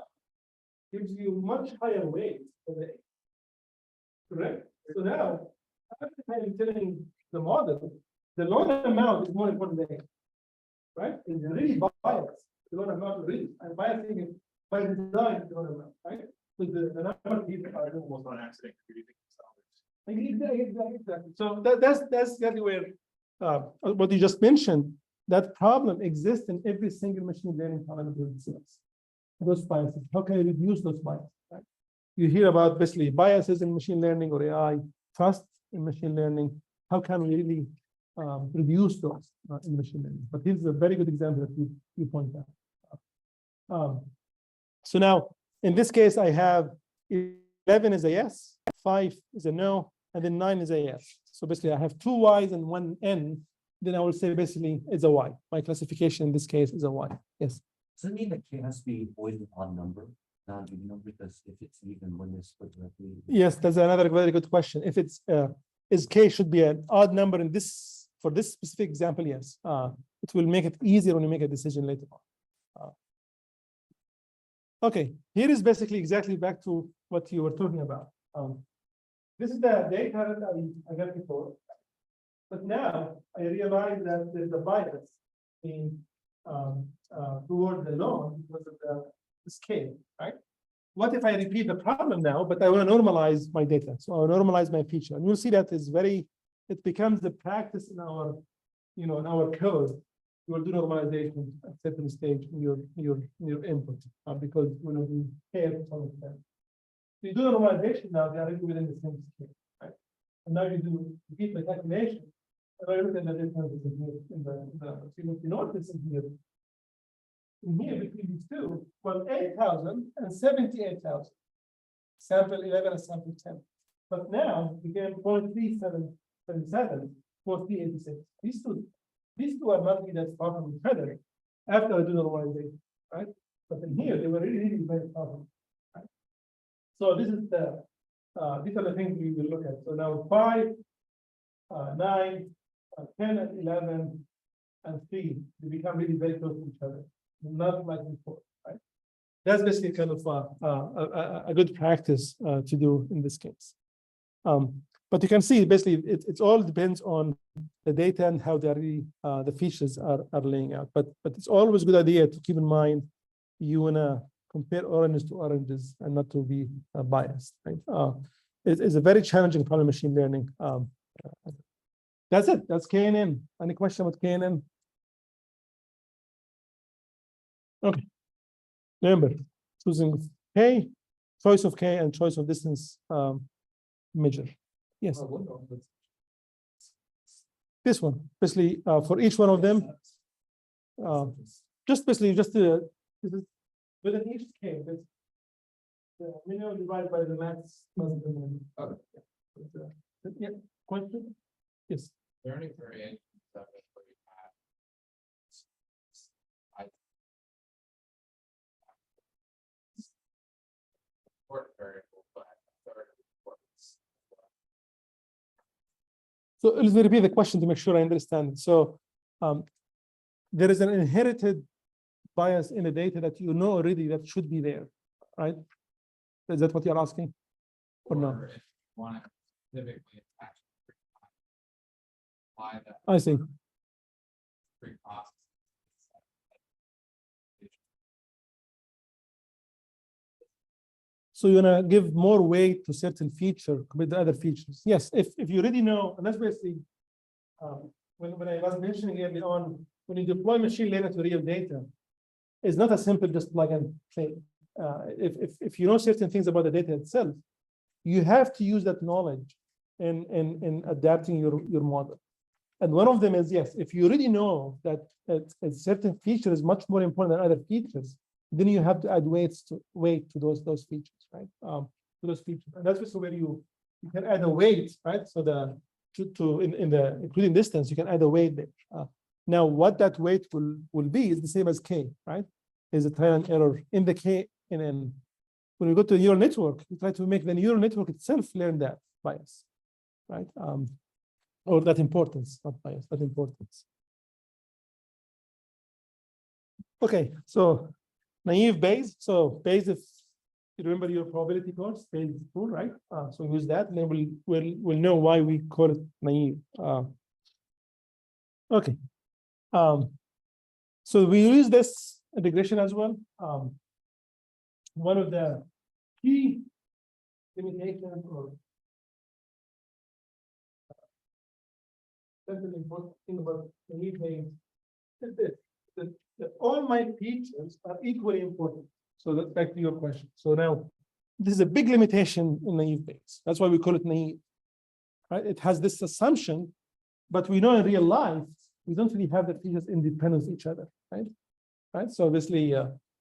gives you much higher weight for the A. Correct? So now, after kind of telling the model, the loan amount is more important than A. Right? It's really biased. The loan amount really, and biasing is by design, the loan amount, right? So the number of people are Almost on accident. Creating exactly. So that's exactly where what you just mentioned, that problem exists in every single machine learning problem that exists. Those biases. How can you reduce those biases? Right? You hear about basically biases in machine learning or AI, trust in machine learning. How can we really reduce those in machine learning? But here's a very good example that you point out. So now, in this case, I have 11 is a yes, 5 is a no, and then 9 is a yes. So basically, I have 2 Y's and 1 N. Then I will say basically it's a Y. My classification in this case is a Y. Yes. Does it mean that K has to be always an odd number, not even number? Because if it's even when it's split directly. Yes, that's another very good question. If it's is K should be an odd number in this for this specific example, yes. It will make it easier when you make a decision later on. Okay, here is basically exactly back to what you were talking about. This is the data that I got before, but now I realize that there's a bias in toward the loan because of the scale, right? What if I repeat the problem now, but I want to normalize my data? So I'll normalize my feature, and you'll see that is very. It becomes the practice in our, in our code. You will do normalization at certain stage in your input because you will be care to some extent. So you do normalization now, they are really within the same scale, right? And now you do repeat the calculation. And I look at the differences in the you notice in here. In here between these two, well, 8,000 and 78,000. Sample 11 and sample 10. But now we get 0.3777, 0.386. These two are not really that far from each other after I do normalization, right? But in here, they were really very far from, right? So this is the these are the things we will look at. So now 5, 9, 10, and 11, and 3, they become really very close to each other, not like before, right? That's basically kind of a good practice to do in this case. But you can see basically it all depends on the data and how really, the features are laying out. But it's always a good idea to keep in mind you wanna compare oranges to oranges and not to be biased. Right? It's a very challenging problem, machine learning. That's it. That's KNN. Any question about KNN? Okay. Remember, choosing K, choice of K, and choice of distance measure. Yes. This one, basically, for each one of them, just basically this is within each K, the minimum divided by the max plus the minimum. Yeah. Question? Yes. Learning variation stuff is what you have. Important variable, but third importance. So let me repeat the question to make sure I understand it. So there is an inherited bias in the data that you know already that should be there, right? Is that what you're asking? Or no? If you want to specifically attach apply that I see. pre-process. So you wanna give more weight to certain feature compared to other features. Yes, if you already know, and that's basically when I was mentioning early on, when you deploy machine learning to real data, it's not as simple just plug and play. If you know certain things about the data itself, you have to use that knowledge in adapting your model. And one of them is, yes, if you already know that a certain feature is much more important than other features, then you have to add weight to those features, right? To those features, and that's just where you can add a weight, right? So in the including distance, you can add a weight there. Now, what that weight will be is the same as K, right? Is a trial and error in the K and then when you go to a neural network, you try to make the neural network itself learn that bias, right? Or that importance, not bias, that importance. Okay, so naive Bayes. So Bayes, if you remember your probability course, Bayes rule, right? So use that, and then we'll know why we call it naive. Okay. So we use this integration as well. One of the key limitations or something important thing about naive Bayes is this: that all my features are equally important. So that's back to your question. So now, this is a big limitation in naive Bayes. That's why we call it naive. Right? It has this assumption, but we know in real life we don't really have the features independent of each other, right? Right. So obviously,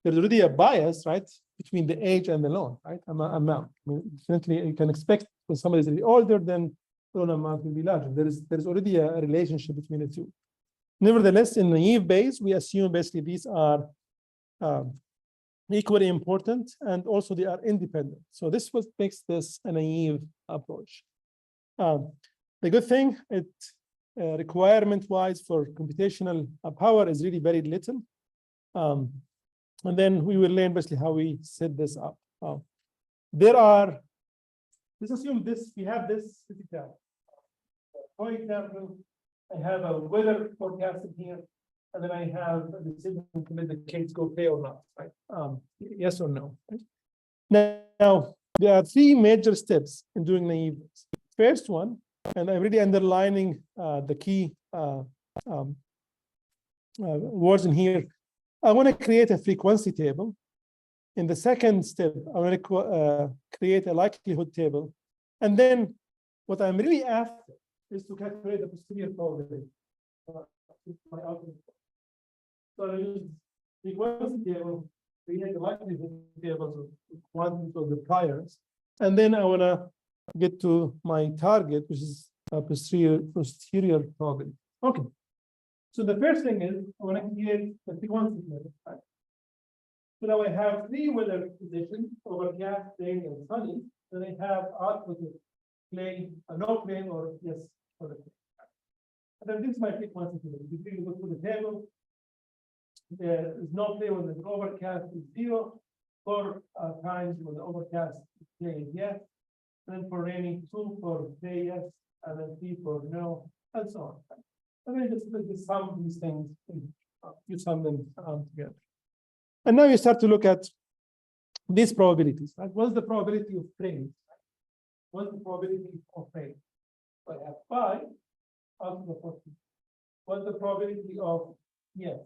there's already a bias, right, between the age and the loan, right? Amount. I mean, definitely, you can expect when somebody is really older, then loan amount will be larger. There's already a relationship between the two. Nevertheless, in naive Bayes, we assume basically these are equally important, and also they are independent. So this what makes this a naive approach. The good thing, it requirement-wise for computational power is really very little. And then we will learn basically how we set this up. Let's assume this, we have this example. For example, I have a weather forecasting here, and then I have a decision to let the kids go play or not, right? Yes or no. Right? Now, there are three major steps in doing naive. First one, and I'm really underlining the key words in here. I want to create a frequency table. In the second step, I want to create a likelihood table. And then what I'm really after is to calculate the posterior probability. So I use frequency table, create the likelihood tables of quantities of the priors. And then I want to get to my target, which is a posterior probability. Okay. So the first thing is I want to create the frequency table. Right? So now I have three weather conditions: overcast, rain, and sunny. Then I have output of plain, no plain, or yes for the plain. And then this is my frequency table. If you go to the table, there is no plain when the overcast is 0. 4 times when the overcast is plain, yes. Then for raining, 2 for play, yes, and then 3 for no, and so on. And then just sum these things, you sum them together. And now you start to look at these probabilities. Right? What's the probability of rain? What's the probability of rain? So I have 5 out of the 14. What's the probability of yes?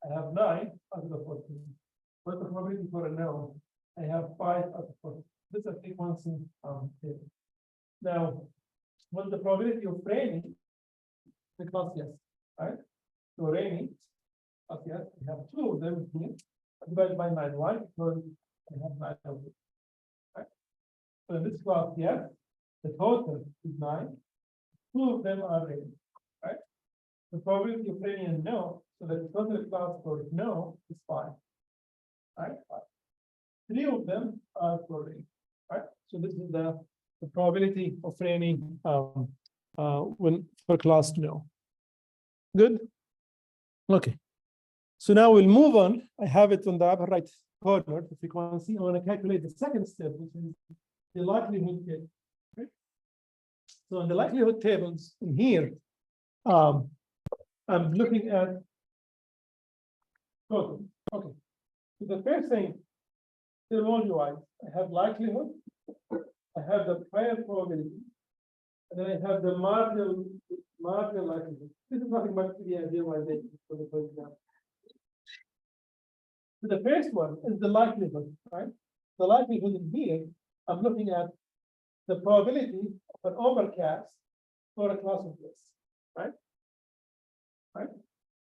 I have 9 out of the 14. What's the probability for a no? I have 5 out of 14. This is a frequency table. Now, what's the probability of raining? Because yes, right? So raining, yes, we have 2 of them here, divided by 9. Why? Because I have 9 of them. Right? So in this class, yes, the total is 9. 2 of them are raining. Right? The probability of raining and no, so the total class for no is 5. Right? 5. 3 of them are for rain. Right? So this is the probability of raining when for class no. Good. Okay. So now we'll move on. I have it on the upper right corner, the frequency. I want to calculate the second step, which is the likelihood table. Right? So in the likelihood tables in here, I'm looking at total. Okay. So the first thing, terminology-wise, I have likelihood, I have the prior probability, and then I have the marginal likelihood. This is nothing but the idealization for the first example. So the first one is the likelihood, right? The likelihood in here, I'm looking at the probability of an overcast for a class of this, right? Right?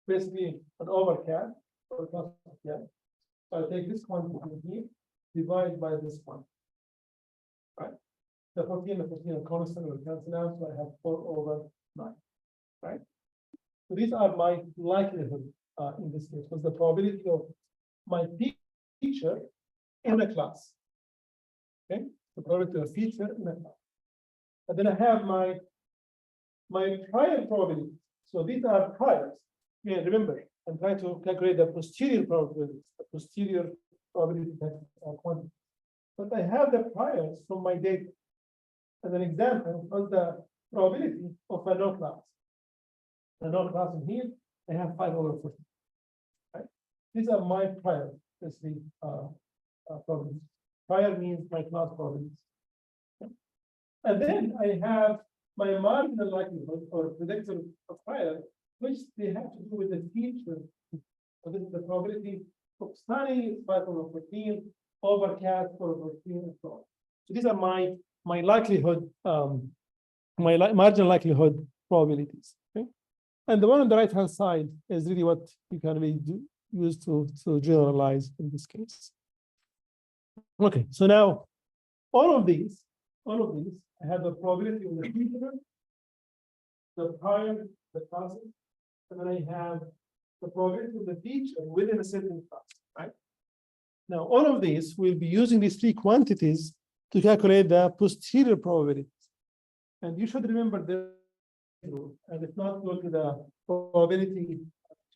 Basically, an overcast for a class of this. So I take this quantity here, divide by this one, right? The 14 and 14 are constant will cancel out, so I have 4/9, right? So these are my likelihood in this case, was the probability of my feature in a class. Okay, the probability of feature in a class. And then I have my prior probability. So these are priors. Yeah, remember, and try to calculate the posterior probability, quantity. But I have the priors from my data. As an example, of the probability of a no class. A no class in here, I have 5/40. Right? These are my prior, basically, probabilities. Prior means my class probabilities. Okay? And then I have my marginal likelihood or predictor of prior, which they have to do with the feature. So this is the probability of sunny is 5/14, overcast 4/14, and so on. So these are my likelihood, marginal likelihood probabilities. Okay, and the one on the right hand side is really what you can really use to generalize in this case. Okay, so now all of these, I have the probability of the feature, the prior, the classes, and then I have the probability of the feature within a certain class, right? Now, all of these will be using these three quantities to calculate the posterior probabilities. And you should remember this rule, and if not, go to the probability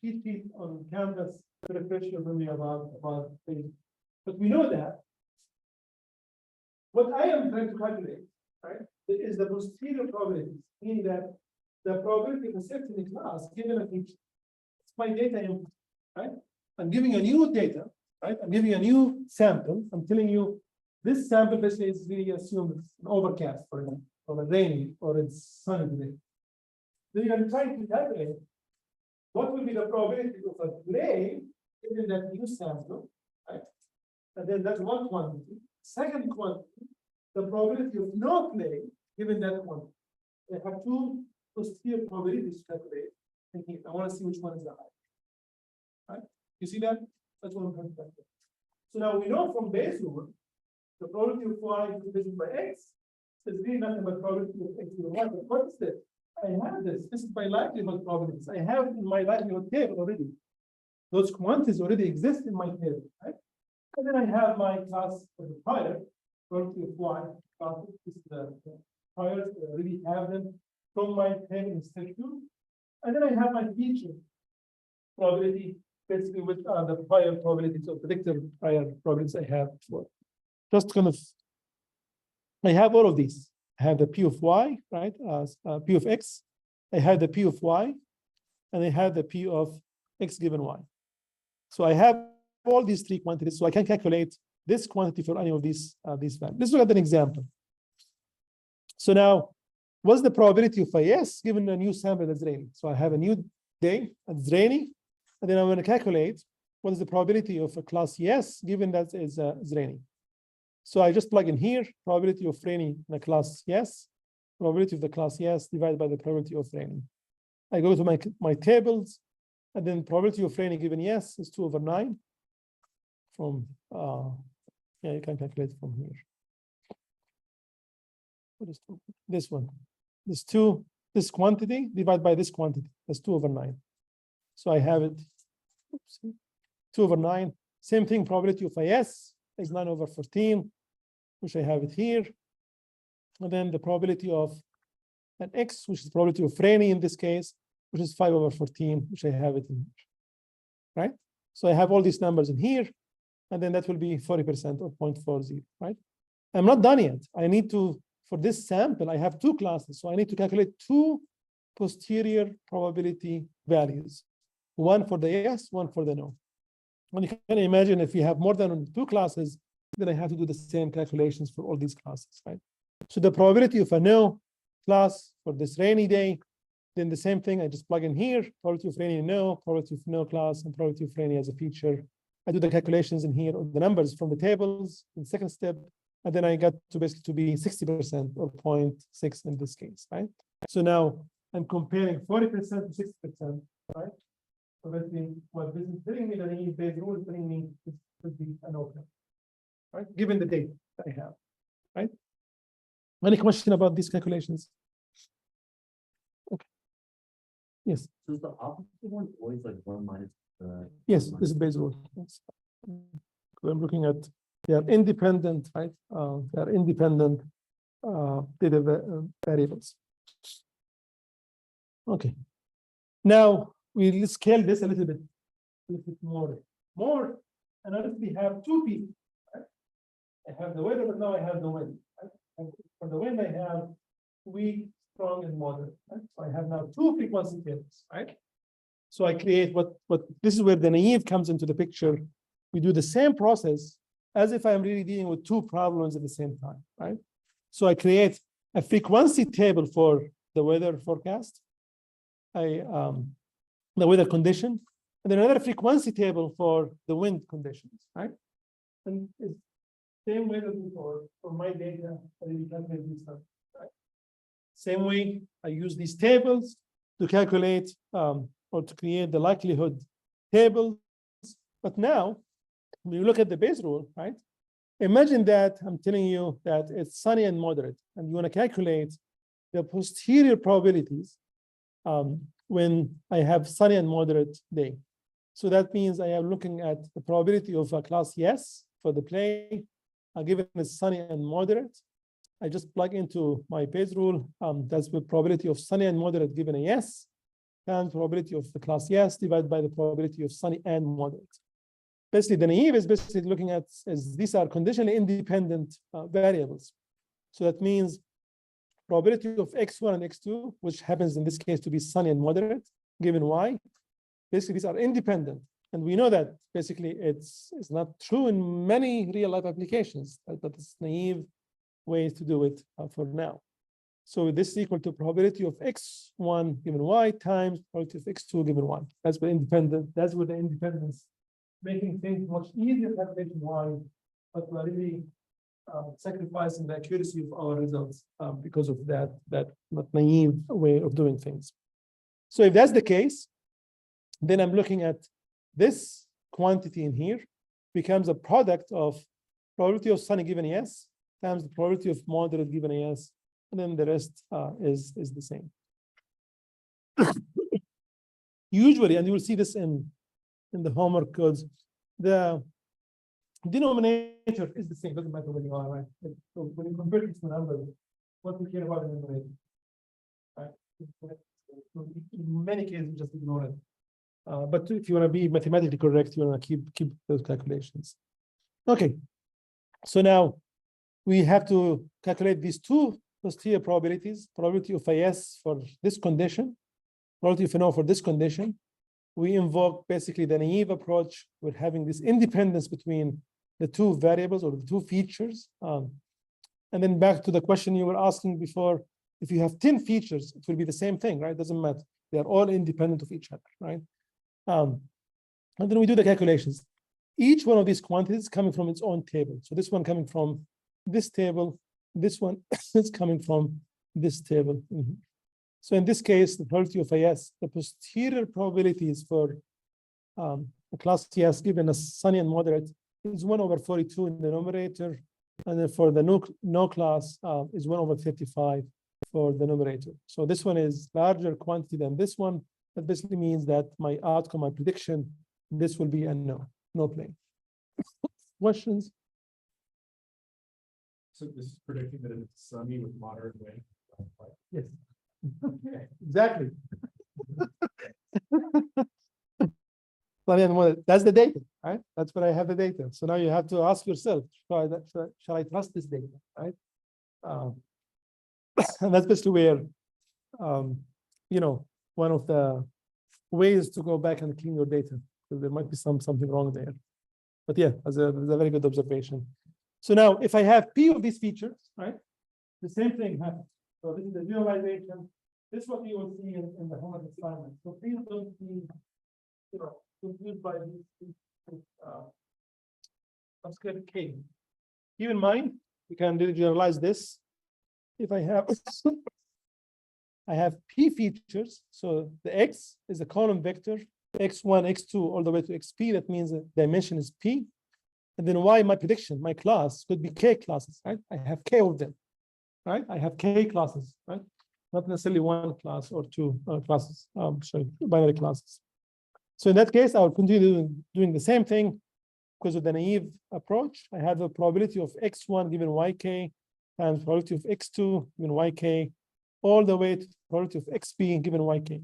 cheat sheet on Canvas to refresh your memory about things. But we know that what I am trying to calculate, right, is the posterior probabilities, meaning that the probability of a certain class given a feature. It's my data input, right? I'm giving a new data, right? I'm giving a new sample. I'm telling you this sample basically is really assumed it's an overcast, for example, or a rainy, or it's sunny today. Then you're trying to calculate what will be the probability of a delay given that new sample, right? And then that's one quantity. Second quantity, the probability of no play given that quantity. I have two posterior probabilities to calculate. Thinking, I want to see which one is the higher. Right? You see that? That's what I'm trying to calculate. So now we know from base rule, the probability of y divided by x is really nothing but probability of x to the y. But what is this? I have this. This is my likelihood probabilities. I have it in my likelihood table already. Those quantities already exist in my table, right? And then I have my class for the prior, probability of y classes. This is the priors. I already have them from my table in step 2. And then I have my feature probability, basically with the prior probabilities or predictor prior probabilities I have for. Just kind of, I have all of these. I have the P of y, right? P of x. I have the P of y, and I have the P of x given y. So I have all these three quantities, so I can calculate this quantity for any of these values. Let's look at an example. So now, what's the probability of a yes given a new sample that's raining? So I have a new day and it's raining, and then I'm going to calculate what is the probability of a class yes given that is raining. So I just plug in here probability of raining in a class yes, probability of the class yes divided by the probability of raining. I go to my tables, and then probability of raining given yes is 2/9. From yeah, you can calculate from here. What is this one? This quantity divided by this quantity. That's 2/9. So I have it. Oopsie, 2/9. Same thing. Probability of a yes is 9/14, which I have it here. And then the probability of an x, which is probability of raining in this case, which is 5/14, which I have it in here. Right? So I have all these numbers in here, and then that will be 40% or 0.40. Right? I'm not done yet. I need to. For this sample, I have two classes, so I need to calculate two posterior probability values, one for the yes, one for the no. And you can imagine if you have more than two classes, then I have to do the same calculations for all these classes, right? So the probability of a no class for this rainy day, then the same thing, I just plug in here, probability of rainy no, probability of no class, and probability of rainy as a feature. I do the calculations in here on the numbers from the tables in the second step. And then I got to basically to be 60% or 0.6 in this case, right? So now I'm comparing 40% to 60%, right? So that means what this is telling me that any base rule is telling me this would be an open, right? Given the data that I have, right? Any question about these calculations? Okay. Yes. So is the opposite one always like 1 minus Yes, this is base rule. Yes. I'm looking at. They are independent, right? They are independent data variables. Okay. Now we'll scale this a little bit little bit more, and I literally have two people. Right? I have the weather, but now I have the wind. Right? And for the wind, I have weak, strong, and moderate. Right? So I have now two frequency tables, right? So I create what this is where the naive comes into the picture. We do the same process as if I'm really dealing with two problems at the same time, right? So I create a frequency table for the weather forecast, the weather condition, and then another frequency table for the wind conditions, right? And it's same way as before for my data, I really calculate this stuff, right? Same way I use these tables to calculate or to create the likelihood tables. But now, when you look at the base rule, right? Imagine that I'm telling you that it's sunny and moderate, and you want to calculate the posterior probabilities when I have sunny and moderate day. So that means I am looking at the probability of a class yes for the play, given it's sunny and moderate. I just plug into my base rule. That's the probability of sunny and moderate given a yes, and probability of the class yes divided by the probability of sunny and moderate. Basically, the naive is basically looking at as these are conditionally independent variables. So that means probability of x1 and x2, which happens in this case to be sunny and moderate, given y. Basically, these are independent. And we know that basically it's not true in many real life applications, but it's naive ways to do it for now. So this is equal to probability of x1 given y times probability of x2 given y. That's what independent, that's what the independence, making things much easier calculating y, but we're really sacrificing the accuracy of our results because of that not naive way of doing things. So if that's the case, then I'm looking at this quantity in here becomes a product of probability of sunny given yes times the probability of moderate given a yes, and then the rest is the same. Usually, and you will see this in the homework codes, the denominator is the same, doesn't matter where you are, right? So when you convert it to a number, what we care about the numerator, right? In many cases, just ignore it. But if you want to be mathematically correct, you want to keep those calculations. Okay, so now we have to calculate these two posterior probabilities, probability of a yes for this condition, probability of a no for this condition. We invoke basically the naive approach with having this independence between the two variables or the two features. And then back to the question you were asking before, if you have 10 features, it will be the same thing, right? Doesn't matter. They are all independent of each other, right? And then we do the calculations. Each one of these quantities is coming from its own table. So this one coming from this table, this one is coming from this table. So in this case, the probability of a yes, the posterior probabilities for a class yes given a sunny and moderate is 1/42 in the numerator, and then for the no class is 1/55 for the numerator. So this one is larger quantity than this one. That basically means that my outcome, my prediction, this will be a no play. Questions? So this is predicting that it's sunny with moderate wind. Yes. Exactly. That's the data, right? That's where I have the data. So now you have to ask yourself, shall I trust this data, right? And that's basically where, one of the ways to go back and clean your data, because there might be something wrong there. But yeah, that's a very good observation. So now, if I have P of these features, right, the same thing happens. So this is the generalization. This is what you will see in the homework assignment. So please don't be, confused by these subscript K. Keep in mind, we can generalize this. If I have, I have P features. So the X is a column vector, X1, X2, all the way to XP. That means the dimension is P. And then Y, my prediction, my class could be K classes, right? I have K of them, right? I have K classes, right? Not necessarily one class or two classes, binary classes. So in that case, I will continue doing the same thing because of the naive approach. I have the probability of X1 given YK times probability of X2 given YK, all the way to probability of XP given YK.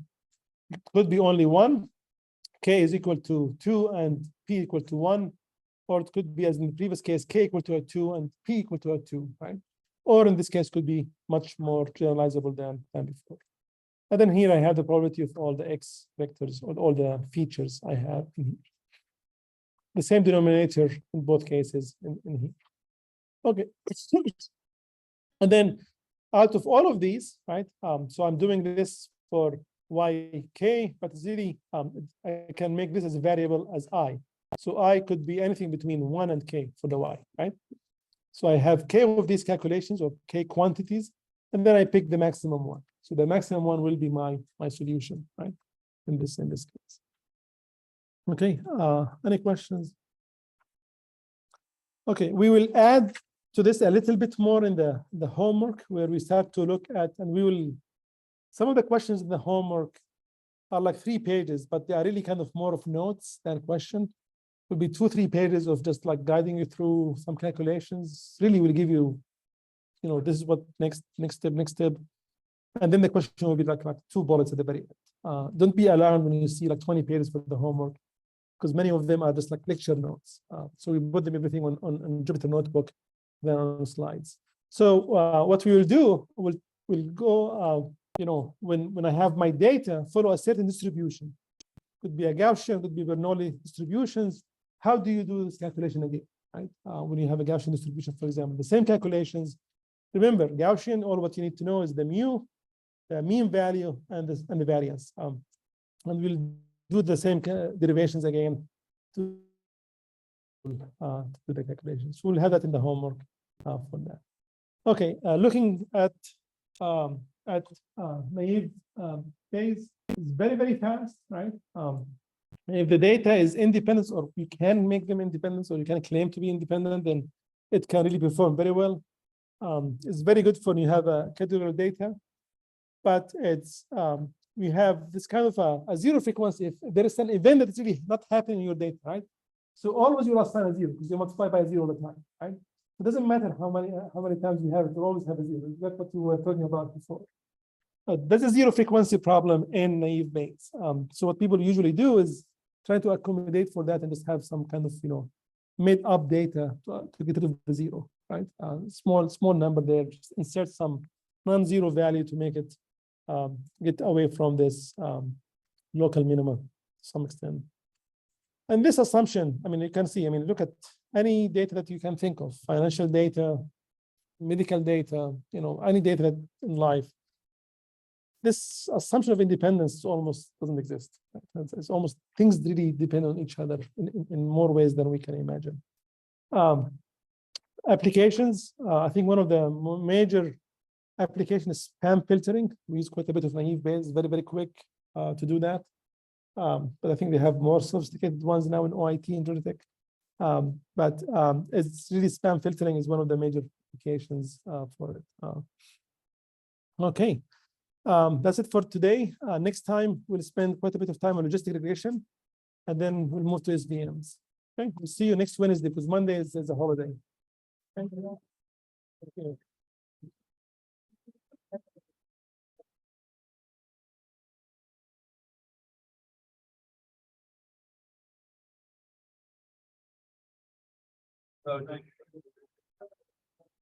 It could be only one, K is equal to 2 and P equal to 1, or it could be, as in the previous case, K equal to a 2 and P equal to a 2, right? Or in this case, could be much more generalizable than before. And then here I have the probability of all the X vectors, or all the features I have in here. The same denominator in both cases in here. Okay. And then out of all of these, right? So I'm doing this for YK, but it's really, I can make this as a variable as I. So I could be anything between 1 and K for the Y, right? So I have K of these calculations of K quantities, and then I pick the maximum one. So the maximum one will be my solution, right? In this case. Okay, any questions? Okay, we will add to this a little bit more in the homework, where we start to look at, and we will, some of the questions in the homework are like 3 pages, but they are really kind of more of notes than question. Will be 2-3 pages of just like guiding you through some calculations. Really will give you, this is what next step. And then the question will be like 2 bullets at the very end. Don't be alarmed when you see like 20 pages for the homework, because many of them are just like lecture notes. So we put them everything on Jupyter Notebook, then on slides. So what we will do, we'll go, when I have my data, follow a certain distribution. Could be a Gaussian, could be Bernoulli distributions. How do you do this calculation again, right? When you have a Gaussian distribution, for example, the same calculations. Remember, Gaussian, all what you need to know is the mu, the mean value, and the variance. And we'll do the same derivations again to the calculations. We'll have that in the homework for that. Okay, looking at naive phase is very fast, right? If the data is independent, or you can make them independent, or you can claim to be independent, then it can really perform very well. It's very good for when you have a categorical data, but it's we have this kind of a zero frequency if there is an event that is really not happening in your data, right? So always you will assign a 0 because you multiply by 0 all the time, right? It doesn't matter how many times you have it, you always have a 0. That's what we were talking about before. That's a zero frequency problem in naive Bayes. So what people usually do is try to accommodate for that and just have some kind of made up data to get rid of the 0, right? Small number there, just insert some non-zero value to make it get away from this local minimum to some extent. And this assumption, you can see, look at any data that you can think of, financial data, medical data, any data in life. This assumption of independence almost doesn't exist. It's almost, things really depend on each other in more ways than we can imagine. Applications, I think one of the major applications is spam filtering. We use quite a bit of naive Bayes, very quick to do that. But I think they have more sophisticated ones now in OIT and georgiatech. But it's really, spam filtering is one of the major applications for it. Okay. That's it for today. Next time, we'll spend quite a bit of time on logistic regression, and then we'll move to SVMs. Okay, we'll see you next Wednesday, because Monday is a holiday. Thank you. Okay. Oh, thank you.